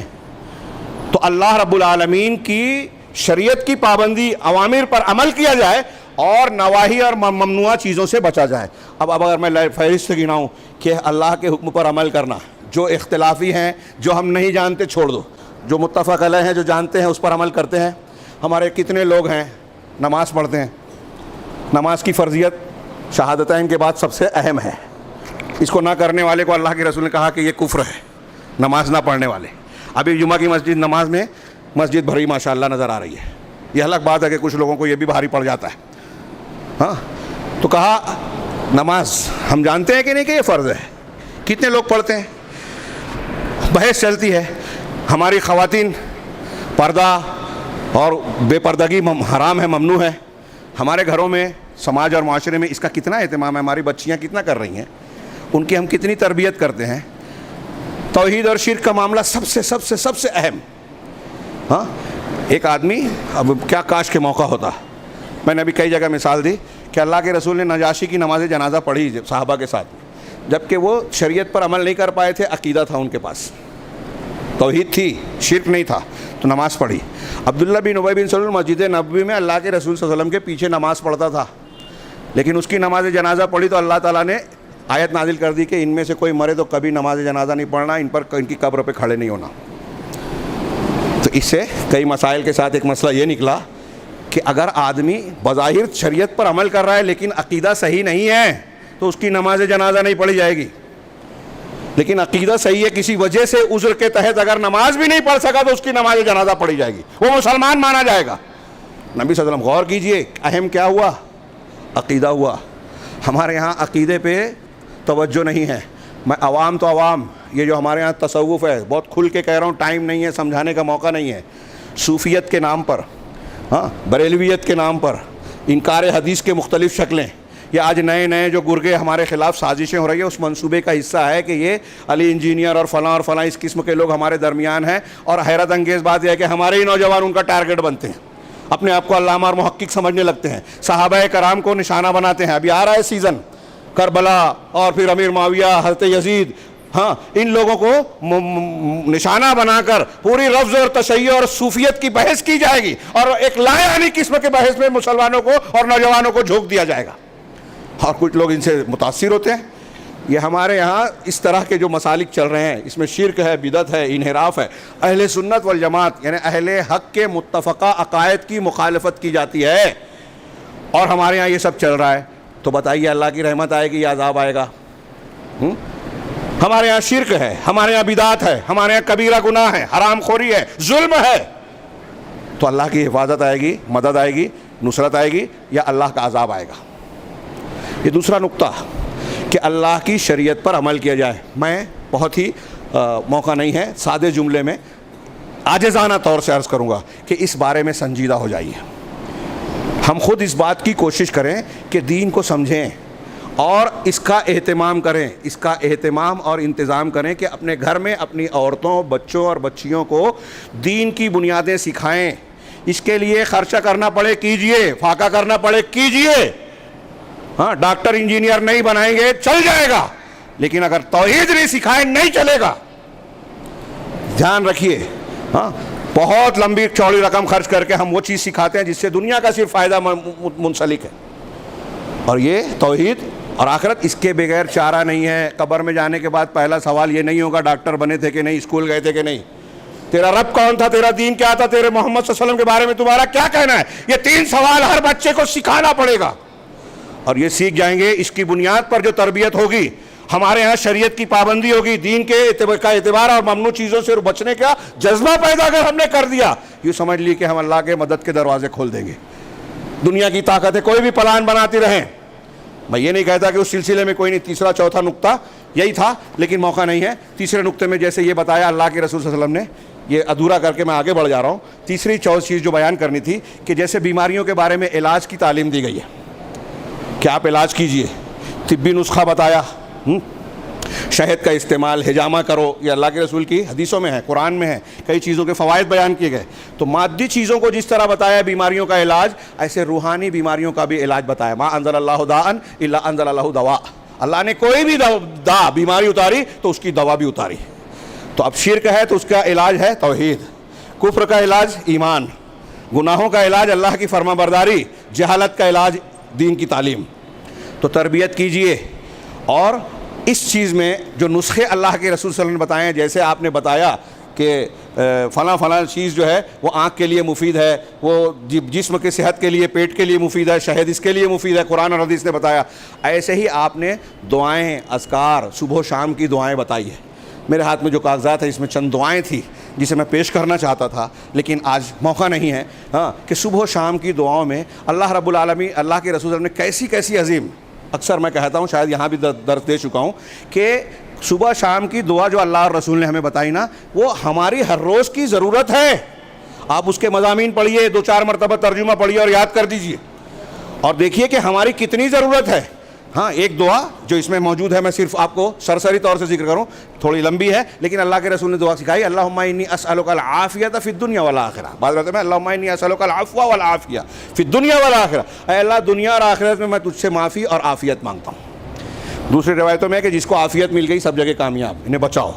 تو اللہ رب العالمین کی شریعت کی پابندی اوامر پر عمل کیا جائے اور نواہی اور ممنوعہ چیزوں سے بچا جائے. اب اگر میں فہرست گناؤں کہ اللہ کے حکم پر عمل کرنا, جو اختلافی ہیں, جو ہم نہیں جانتے چھوڑ دو, جو متفق علیہ ہیں, جو جانتے ہیں اس پر عمل کرتے ہیں. ہمارے کتنے لوگ ہیں نماز پڑھتے ہیں, نماز کی فرضیت شہادتین کے بعد سب سے اہم ہے. اس کو نہ کرنے والے کو اللہ کے رسول نے کہا کہ یہ کفر ہے, نماز نہ پڑھنے والے. ابھی جمعہ کی مسجد نماز میں مسجد بھری ماشاءاللہ نظر آ رہی ہے. یہ الگ بات ہے کہ کچھ لوگوں کو یہ بھی بھاری پڑ جاتا ہے. ہاں, تو کہا نماز ہم جانتے ہیں کہ نہیں کہ یہ فرض ہے. کتنے لوگ پڑھتے ہیں؟ بحث چلتی ہے. ہماری خواتین پردہ اور بے پردگی حرام ہے, ممنوع ہے. ہمارے گھروں میں, سماج اور معاشرے میں اس کا کتنا اہتمام ہے, ہماری بچیاں کتنا کر رہی ہیں, ان کی ہم کتنی تربیت کرتے ہیں. توحید اور شرک کا معاملہ سب سے اہم. ہاں, ایک آدمی, اب کیا کاش کے موقع ہوتا, میں نے ابھی کئی جگہ مثال دی کہ اللہ کے رسول نے نجاشی کی نماز جنازہ پڑھی صحابہ کے ساتھ, جبکہ وہ شریعت پر عمل نہیں کر پائے تھے, عقیدہ تھا ان کے پاس, توحید تھی, شرک نہیں تھا, تو نماز پڑھی. عبداللہ بن ابی بن سلول مسجد نبوی میں اللہ کے رسول صلی اللہ علیہ وسلم کے پیچھے نماز پڑھتا تھا, لیکن اس کی نماز جنازہ پڑھی تو اللہ تعالیٰ نے آیت نازل کر دی کہ ان میں سے کوئی مرے تو کبھی نماز جنازہ نہیں پڑھنا, ان کی قبر پہ کھڑے نہیں ہونا. تو اس سے کئی مسائل کے ساتھ ایک مسئلہ یہ نکلا کہ اگر آدمی بظاہر شریعت پر عمل کر رہا ہے لیکن عقیدہ صحیح نہیں ہے تو اس کی نماز جنازہ نہیں پڑھی جائے گی. لیکن عقیدہ صحیح ہے, کسی وجہ سے عذر کے تحت اگر نماز بھی نہیں پڑھ سکا تو اس کی نماز جنازہ پڑھی جائے گی, وہ مسلمان مانا جائے گا. نبی صلی اللہ علیہ وسلم, غور کیجئے, اہم کیا ہوا؟ عقیدہ ہوا. ہمارے یہاں عقیدے پہ توجہ نہیں ہے. میں عوام تو عوام, یہ جو ہمارے یہاں تصوف ہے, بہت کھل کے کہہ رہا ہوں, ٹائم نہیں ہے, سمجھانے کا موقع نہیں ہے. صوفیت کے نام پر, ہاں, بریلویت کے نام پر, انکار حدیث کے مختلف شکلیں, یہ آج نئے جو گرگے ہمارے خلاف سازشیں ہو رہی ہیں, اس منصوبے کا حصہ ہے کہ یہ علی انجینئر اور فلاں اس قسم کے لوگ ہمارے درمیان ہیں. اور حیرت انگیز بات یہ ہے کہ ہمارے ہی نوجوان ان کا ٹارگٹ بنتے ہیں, اپنے آپ کو علامہ اور محقق سمجھنے لگتے ہیں, صحابہ کرام کو نشانہ بناتے ہیں. ابھی آ رہا ہے سیزن, کربلا اور پھر امیر معاویہ, حضرت یزید, ہاں, ان لوگوں کو نشانہ بنا کر پوری لفظ اور تشیع اور صوفیت کی بحث کی جائے گی, اور ایک لایعنی قسم کے بحث میں مسلمانوں کو اور نوجوانوں کو جھونک دیا جائے گا. اور کچھ لوگ ان سے متاثر ہوتے ہیں. یہ ہمارے یہاں اس طرح کے جو مسالک چل رہے ہیں, اس میں شرک ہے, بدعت ہے, انحراف ہے. اہل سنت والجماعت یعنی اہل حق کے متفقہ عقائد کی مخالفت کی جاتی ہے, اور ہمارے یہاں یہ سب چل رہا ہے. تو بتائیے اللہ کی رحمت آئے گی یا عذاب آئے گا؟ ہمارے یہاں شرک ہے, ہمارے یہاں بدعت ہے, ہمارے یہاں کبیرہ گناہ ہے, حرام خوری ہے, ظلم ہے, تو اللہ کی حفاظت آئے گی, مدد آئے گی, نصرت آئے گی, یا اللہ کا عذاب آئے گا؟ یہ دوسرا نقطہ کہ اللہ کی شریعت پر عمل کیا جائے. میں بہت ہی موقع نہیں ہے, سادے جملے میں عاجزانہ طور سے عرض کروں گا کہ اس بارے میں سنجیدہ ہو جائیے. ہم خود اس بات کی کوشش کریں کہ دین کو سمجھیں اور اس کا اہتمام کریں, اس کا اہتمام اور انتظام کریں کہ اپنے گھر میں اپنی عورتوں, بچوں اور بچیوں کو دین کی بنیادیں سکھائیں. اس کے لیے خرچہ کرنا پڑے کیجئے, فاقہ کرنا پڑے کیجئے. ہاں, ڈاکٹر انجینئر نہیں بنائیں گے چل جائے گا, لیکن اگر توحید نہیں سکھائیں نہیں چلے گا. دھیان رکھیے. ہاں, بہت لمبی چوڑی رقم خرچ کر کے ہم وہ چیز سکھاتے ہیں جس سے دنیا کا صرف فائدہ منسلک ہے, اور یہ توحید اور آخرت, اس کے بغیر چارہ نہیں ہے. قبر میں جانے کے بعد پہلا سوال یہ نہیں ہوگا ڈاکٹر بنے تھے کہ نہیں, اسکول گئے تھے کہ نہیں, تیرا رب کون تھا, تیرا دین کیا تھا, تیرے محمد صلی اللہ علیہ وسلم کے بارے میں تمہارا کیا کہنا ہے. یہ 3 سوال ہر بچے کو سکھانا پڑے گا, اور یہ سیکھ جائیں گے. اس کی بنیاد پر جو تربیت ہوگی, ہمارے ہاں شریعت کی پابندی ہوگی, دین کے اعتبار اور ممنوع چیزوں سے بچنے کا جذبہ پیدا اگر ہم نے کر دیا, یہ سمجھ لی کہ ہم اللہ کے مدد کے دروازے کھول دیں گے. دنیا کی طاقتیں کوئی بھی پلان بناتی رہیں, میں یہ نہیں کہتا کہ اس سلسلے میں کوئی نہیں. تیسرا چوتھا نقطہ یہی تھا, لیکن موقع نہیں ہے. تیسرے نقطے میں جیسے یہ بتایا اللہ کے رسول صلی اللہ علیہ وسلم نے یہ ادھورا کر کے میں آگے بڑھ جا رہا ہوں. تیسری چیز جو بیان کرنی تھی کہ جیسے بیماریوں کے بارے میں علاج کی تعلیم دی گئی ہے کہ آپ علاج کیجئے, طبی نسخہ بتایا, شہد کا استعمال, حجامہ کرو, یہ اللہ کے رسول کی حدیثوں میں ہے, قرآن میں ہے, کئی چیزوں کے فوائد بیان کیے گئے. تو مادی چیزوں کو جس طرح بتایا بیماریوں کا علاج, ایسے روحانی بیماریوں کا بھی علاج بتایا. ما انزل اللہ داء الا انزل اللہ دواء, اللہ نے کوئی بھی بیماری اتاری تو اس کی دوا بھی اتاری. تو اب شرک ہے تو اس کا علاج ہے توحید, کفر کا علاج ایمان, گناہوں کا علاج اللہ کی فرما برداری, جہالت کا علاج دین کی تعلیم. تو تربیت کیجئے, اور اس چیز میں جو نسخے اللہ کے رسول صلی اللہ علیہ وسلم نے بتائے ہیں, جیسے آپ نے بتایا کہ فلاں چیز جو ہے وہ آنکھ کے لیے مفید ہے, وہ جسم کی صحت کے لیے, پیٹ کے لیے مفید ہے, شہد اس کے لیے مفید ہے, قرآن اور حدیث نے بتایا. ایسے ہی آپ نے دعائیں, اذکار, صبح و شام کی دعائیں بتائی ہیں. میرے ہاتھ میں جو کاغذات ہیں اس میں چند دعائیں تھیں جسے میں پیش کرنا چاہتا تھا, لیکن آج موقع نہیں ہے. کہ صبح و شام کی دعاؤں میں اللہ رب العالمین, اللہ کے رسول نے کیسی کیسی عظیم, اکثر میں کہتا ہوں, شاید یہاں بھی درس دے چکا ہوں, کہ صبح شام کی دعا جو اللہ اور رسول نے ہمیں بتائی نا, وہ ہماری ہر روز کی ضرورت ہے. آپ اس کے مضامین پڑھیے, 2-4 مرتبہ ترجمہ پڑھیے اور یاد کر دیجئے, اور دیکھیے کہ ہماری کتنی ضرورت ہے. ہاں, ایک دعا جو اس میں موجود ہے, میں صرف آپ کو سرسری طور سے ذکر کروں, تھوڑی لمبی ہے, لیکن اللہ کے رسول نے دعا سکھائی, اللہم انی اسألک العافیۃ فی الدنیا والآخرہ. بعض رہتے ہیں اللہم انی اسألک العفو والعافیہ فی الدنیا والآخرہ, اے اللہ دنیا اور آخرت میں تجھ سے معافی اور عافیت مانگتا ہوں. دوسری روایتوں میں کہ جس کو عافیت مل گئی سب جگہ کامیاب, انہیں بچاؤ.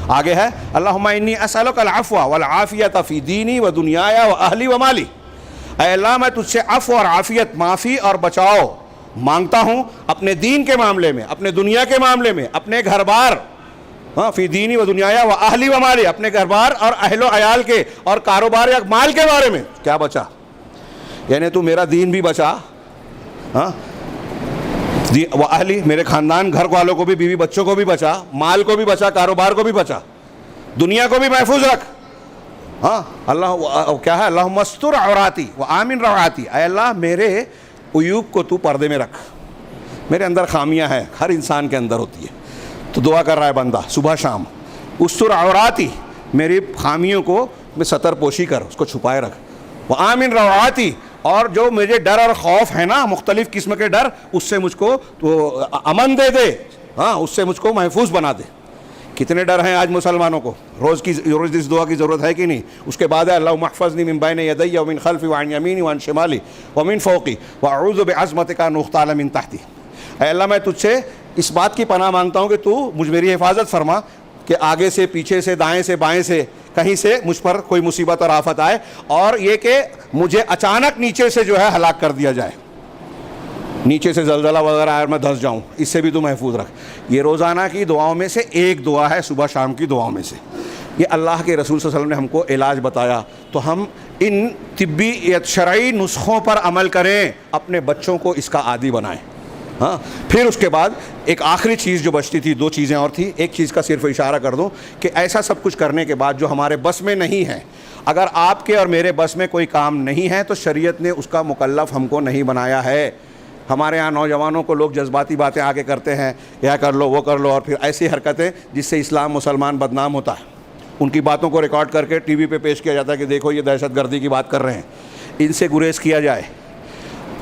آگے ہے اللہم انی اسألک العفو والعافیۃ فی دینی و دنیایا و اہلی و مالی, اے اللہ میں تجھ سے عفو اور عافیت, معافی اور بچاؤ مانگتا ہوں اپنے دین کے معاملے میں, اپنے دنیا کے معاملے میں, اپنے گھر بار, فی دینی و دنیایا و اہلی و مالی, اپنے گھر بار اور اہل و عیال کے اور کاروبار یا مال کے بارے میں. کیا بچا, یعنی تو میرا دین بھی بچا, و اہلی, میرے خاندان گھر والوں کو بھی, بیوی بچوں کو بھی بچا, مال کو بھی بچا, کاروبار کو بھی بچا, دنیا کو بھی محفوظ رکھ. اللہ کیا ہے, اللہم استر عوراتی و آمن رواتی, اے اللہ میرے عیوب کو تو پردے میں رکھ. میرے اندر خامیاں ہیں, ہر انسان کے اندر ہوتی ہے, تو دعا کر رہا ہے بندہ صبح شام, استر عوراتی, میری خامیوں کو میں ستر پوشی کر, اس کو چھپائے رکھ. وہ آمن رواتی, اور جو مجھے ڈر اور خوف ہے نا, مختلف قسم کے ڈر, اس سے مجھ کو تو امن دے دے, اس سے مجھ کو محفوظ بنا دے. کتنے ڈر ہیں آج مسلمانوں کو, روز اس دعا کی ضرورت ہے کہ نہیں. اس کے بعد ہے اللہم احفظنی من بین یدی ومن خلفی وعن یمینی وعن شمالی ومن فوقی واعوذ بعظمتک ان اغتال من تحتی. اے اللہ میں تجھ سے اس بات کی پناہ مانگتا ہوں کہ تو مجھ میری حفاظت فرما کہ آگے سے, پیچھے سے, دائیں سے, بائیں سے, کہیں سے مجھ پر کوئی مصیبت اور آفت آئے, اور یہ کہ مجھے اچانک نیچے سے جو ہے ہلاک کر دیا جائے, نیچے سے زلزلہ وغیرہ آئے اور میں دھس جاؤں, اس سے بھی تو محفوظ رکھ. یہ روزانہ کی دعاؤں میں سے ایک دعا ہے, صبح شام کی دعاؤں میں سے. یہ اللہ کے رسول صلی اللہ علیہ وسلم نے ہم کو علاج بتایا, تو ہم ان طبی یا شرعی نسخوں پر عمل کریں, اپنے بچوں کو اس کا عادی بنائیں. پھر اس کے بعد ایک آخری چیز جو بچتی تھی, 2 چیزیں اور تھی, ایک چیز کا صرف اشارہ کر دوں کہ ایسا سب کچھ کرنے کے بعد جو ہمارے بس میں نہیں ہے, اگر آپ کے اور میرے بس میں کوئی کام نہیں ہے تو شریعت نے اس کا مکلف ہم کو نہیں بنایا ہے. ہمارے ہاں نوجوانوں کو لوگ جذباتی باتیں آگے کرتے ہیں, یہ کر لو وہ کر لو, اور پھر ایسی حرکتیں جس سے اسلام مسلمان بدنام ہوتا ہے. ان کی باتوں کو ریکارڈ کر کے ٹی وی پہ پیش کیا جاتا ہے کہ دیکھو یہ دہشت گردی کی بات کر رہے ہیں. ان سے گریز کیا جائے,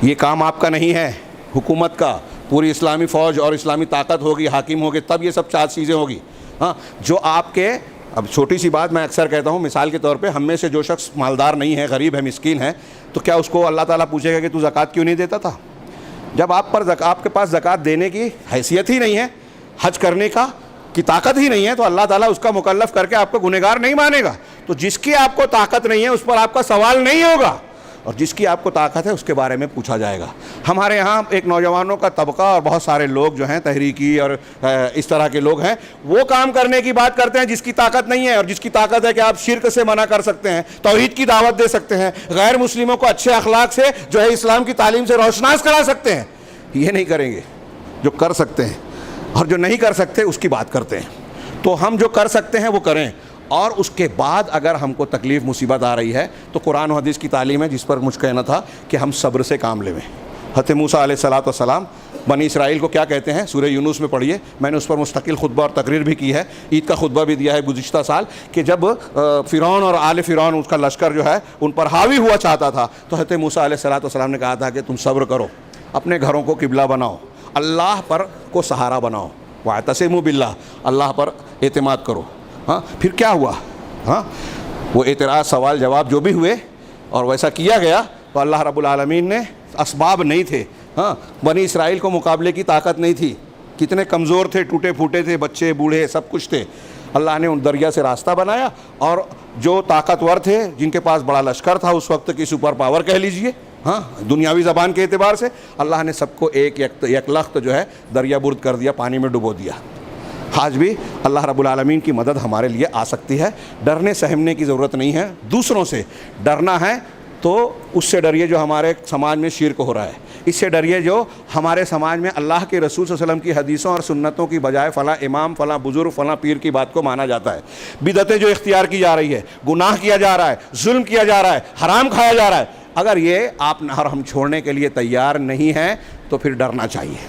یہ کام آپ کا نہیں ہے, حکومت کا. پوری اسلامی فوج اور اسلامی طاقت ہوگی, حاکم ہوگی, تب یہ سب 4 چیزیں ہوگی. جو آپ کے, اب چھوٹی سی بات میں اکثر کہتا ہوں, مثال کے طور پہ ہم میں سے جو شخص مالدار نہیں ہے, غریب ہے, مسکین ہے, تو کیا اس کو اللہ تعالیٰ پوچھے گا کہ تو زکوٰۃ کیوں نہیں دیتا تھا؟ جب آپ کے پاس زکوٰۃ دینے کی حیثیت ہی نہیں ہے, حج کرنے کی طاقت ہی نہیں ہے, تو اللہ تعالیٰ اس کا مکلف کر کے آپ کو گنہگار نہیں مانے گا. تو جس کی آپ کو طاقت نہیں ہے اس پر آپ کا سوال نہیں ہوگا, اور جس کی آپ کو طاقت ہے اس کے بارے میں پوچھا جائے گا. ہمارے ہاں ایک نوجوانوں کا طبقہ اور بہت سارے لوگ جو ہیں تحریکی اور اس طرح کے لوگ ہیں, وہ کام کرنے کی بات کرتے ہیں جس کی طاقت نہیں ہے, اور جس کی طاقت ہے کہ آپ شرک سے منع کر سکتے ہیں, توحید کی دعوت دے سکتے ہیں, غیر مسلموں کو اچھے اخلاق سے جو ہے اسلام کی تعلیم سے روشناس کرا سکتے ہیں. یہ نہیں کریں گے. جو کر سکتے ہیں, اور جو نہیں کر سکتے اس کی بات کرتے ہیں. تو ہم جو کر سکتے ہیں وہ کریں, اور اس کے بعد اگر ہم کو تکلیف مصیبت آ رہی ہے تو قرآن و حدیث کی تعلیم ہے جس پر مجھ کہنا تھا کہ ہم صبر سے کام لیں. حضرت موسیٰ علیہ الصلوۃ والسلام بنی اسرائیل کو کیا کہتے ہیں؟ سورہ یونس میں پڑھیے، میں نے اس پر مستقل خطبہ اور تقریر بھی کی ہے، عید کا خطبہ بھی دیا ہے گزشتہ سال، کہ جب فرعون اور آل فرعون اس کا لشکر جو ہے ان پر حاوی ہوا چاہتا تھا تو حضرت موسیٰ علیہ الصلوۃ والسلام نے کہا تھا کہ تم صبر کرو، اپنے گھروں کو قبلہ بناؤ، اللہ پر کو سہارا بناؤ، واعتصموا باللہ، اللہ پر اعتماد کرو۔ ہاں پھر کیا ہوا؟ ہاں وہ اعتراض سوال جواب جو بھی ہوئے اور ویسا کیا گیا تو اللہ رب العالمین نے اسباب نہیں تھے، ہاں بنی اسرائیل کو مقابلے کی طاقت نہیں تھی، کتنے کمزور تھے، ٹوٹے پھوٹے تھے، بچے بوڑھے سب کچھ تھے، اللہ نے ان دریا سے راستہ بنایا، اور جو طاقتور تھے جن کے پاس بڑا لشکر تھا، اس وقت کی سپر پاور کہہ لیجئے، ہاں دنیاوی زبان کے اعتبار سے، اللہ نے سب کو ایک لخت جو ہے دریا برد کر دیا، پانی میں ڈبو دیا۔ آج بھی اللہ رب العالمین کی مدد ہمارے لیے آ سکتی ہے، ڈرنے سہمنے کی ضرورت نہیں ہے، دوسروں سے ڈرنا ہے تو اس سے ڈریے جو ہمارے سماج میں شرک ہو رہا ہے، اس سے ڈریے جو ہمارے سماج میں اللہ کے رسول صلی اللہ علیہ وسلم کی حدیثوں اور سنتوں کی بجائے فلاں امام، فلاں بزرگ، فلاں پیر کی بات کو مانا جاتا ہے، بدعتیں جو اختیار کی جا رہی ہے، گناہ کیا جا رہا ہے، ظلم کیا جا رہا ہے، حرام کھایا جا رہا ہے، اگر یہ آپ اور ہم چھوڑنے کے لیے تیار نہیں ہیں تو پھر ڈرنا چاہیے،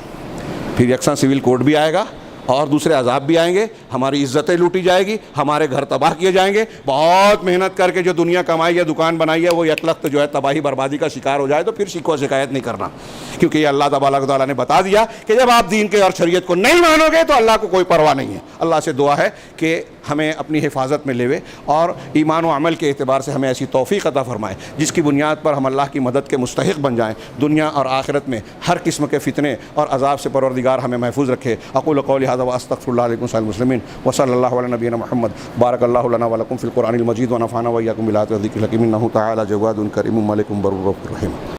پھر یکساں سول کوڈ بھی آئے گا اور دوسرے عذاب بھی آئیں گے، ہماری عزتیں لوٹی جائے گی، ہمارے گھر تباہ کیے جائیں گے، بہت محنت کر کے جو دنیا کمائی ہے، دکان بنائی ہے، وہ یک لخت جو ہے تباہی بربادی کا شکار ہو جائے تو پھر شکوہ شکایت نہیں کرنا، کیونکہ یہ اللہ تبارک و تعالیٰ نے بتا دیا کہ جب آپ دین کے اور شریعت کو نہیں مانو گے تو اللہ کو کوئی پرواہ نہیں ہے۔ اللہ سے دعا ہے کہ ہمیں اپنی حفاظت میں لے اور ایمان و عمل کے اعتبار سے ہمیں ایسی توفیق عطا فرمائے جس کی بنیاد پر ہم اللہ کی مدد کے مستحق بن جائیں، دنیا اور آخرت میں ہر قسم کے فتنے اور عذاب سے پروردگار ہمیں محفوظ رکھے۔ اقول قولی ھذا واستغفر اللہ علیکم سائر المسلمین وصلی اللہ علی نبینا محمد، بارک اللہ لنا ولکم فی القرآن المجید ونفعنا وإیاکم بالآیات والذکر الحکیم، انہ تعالی جواد کریم ملک بر رحیم۔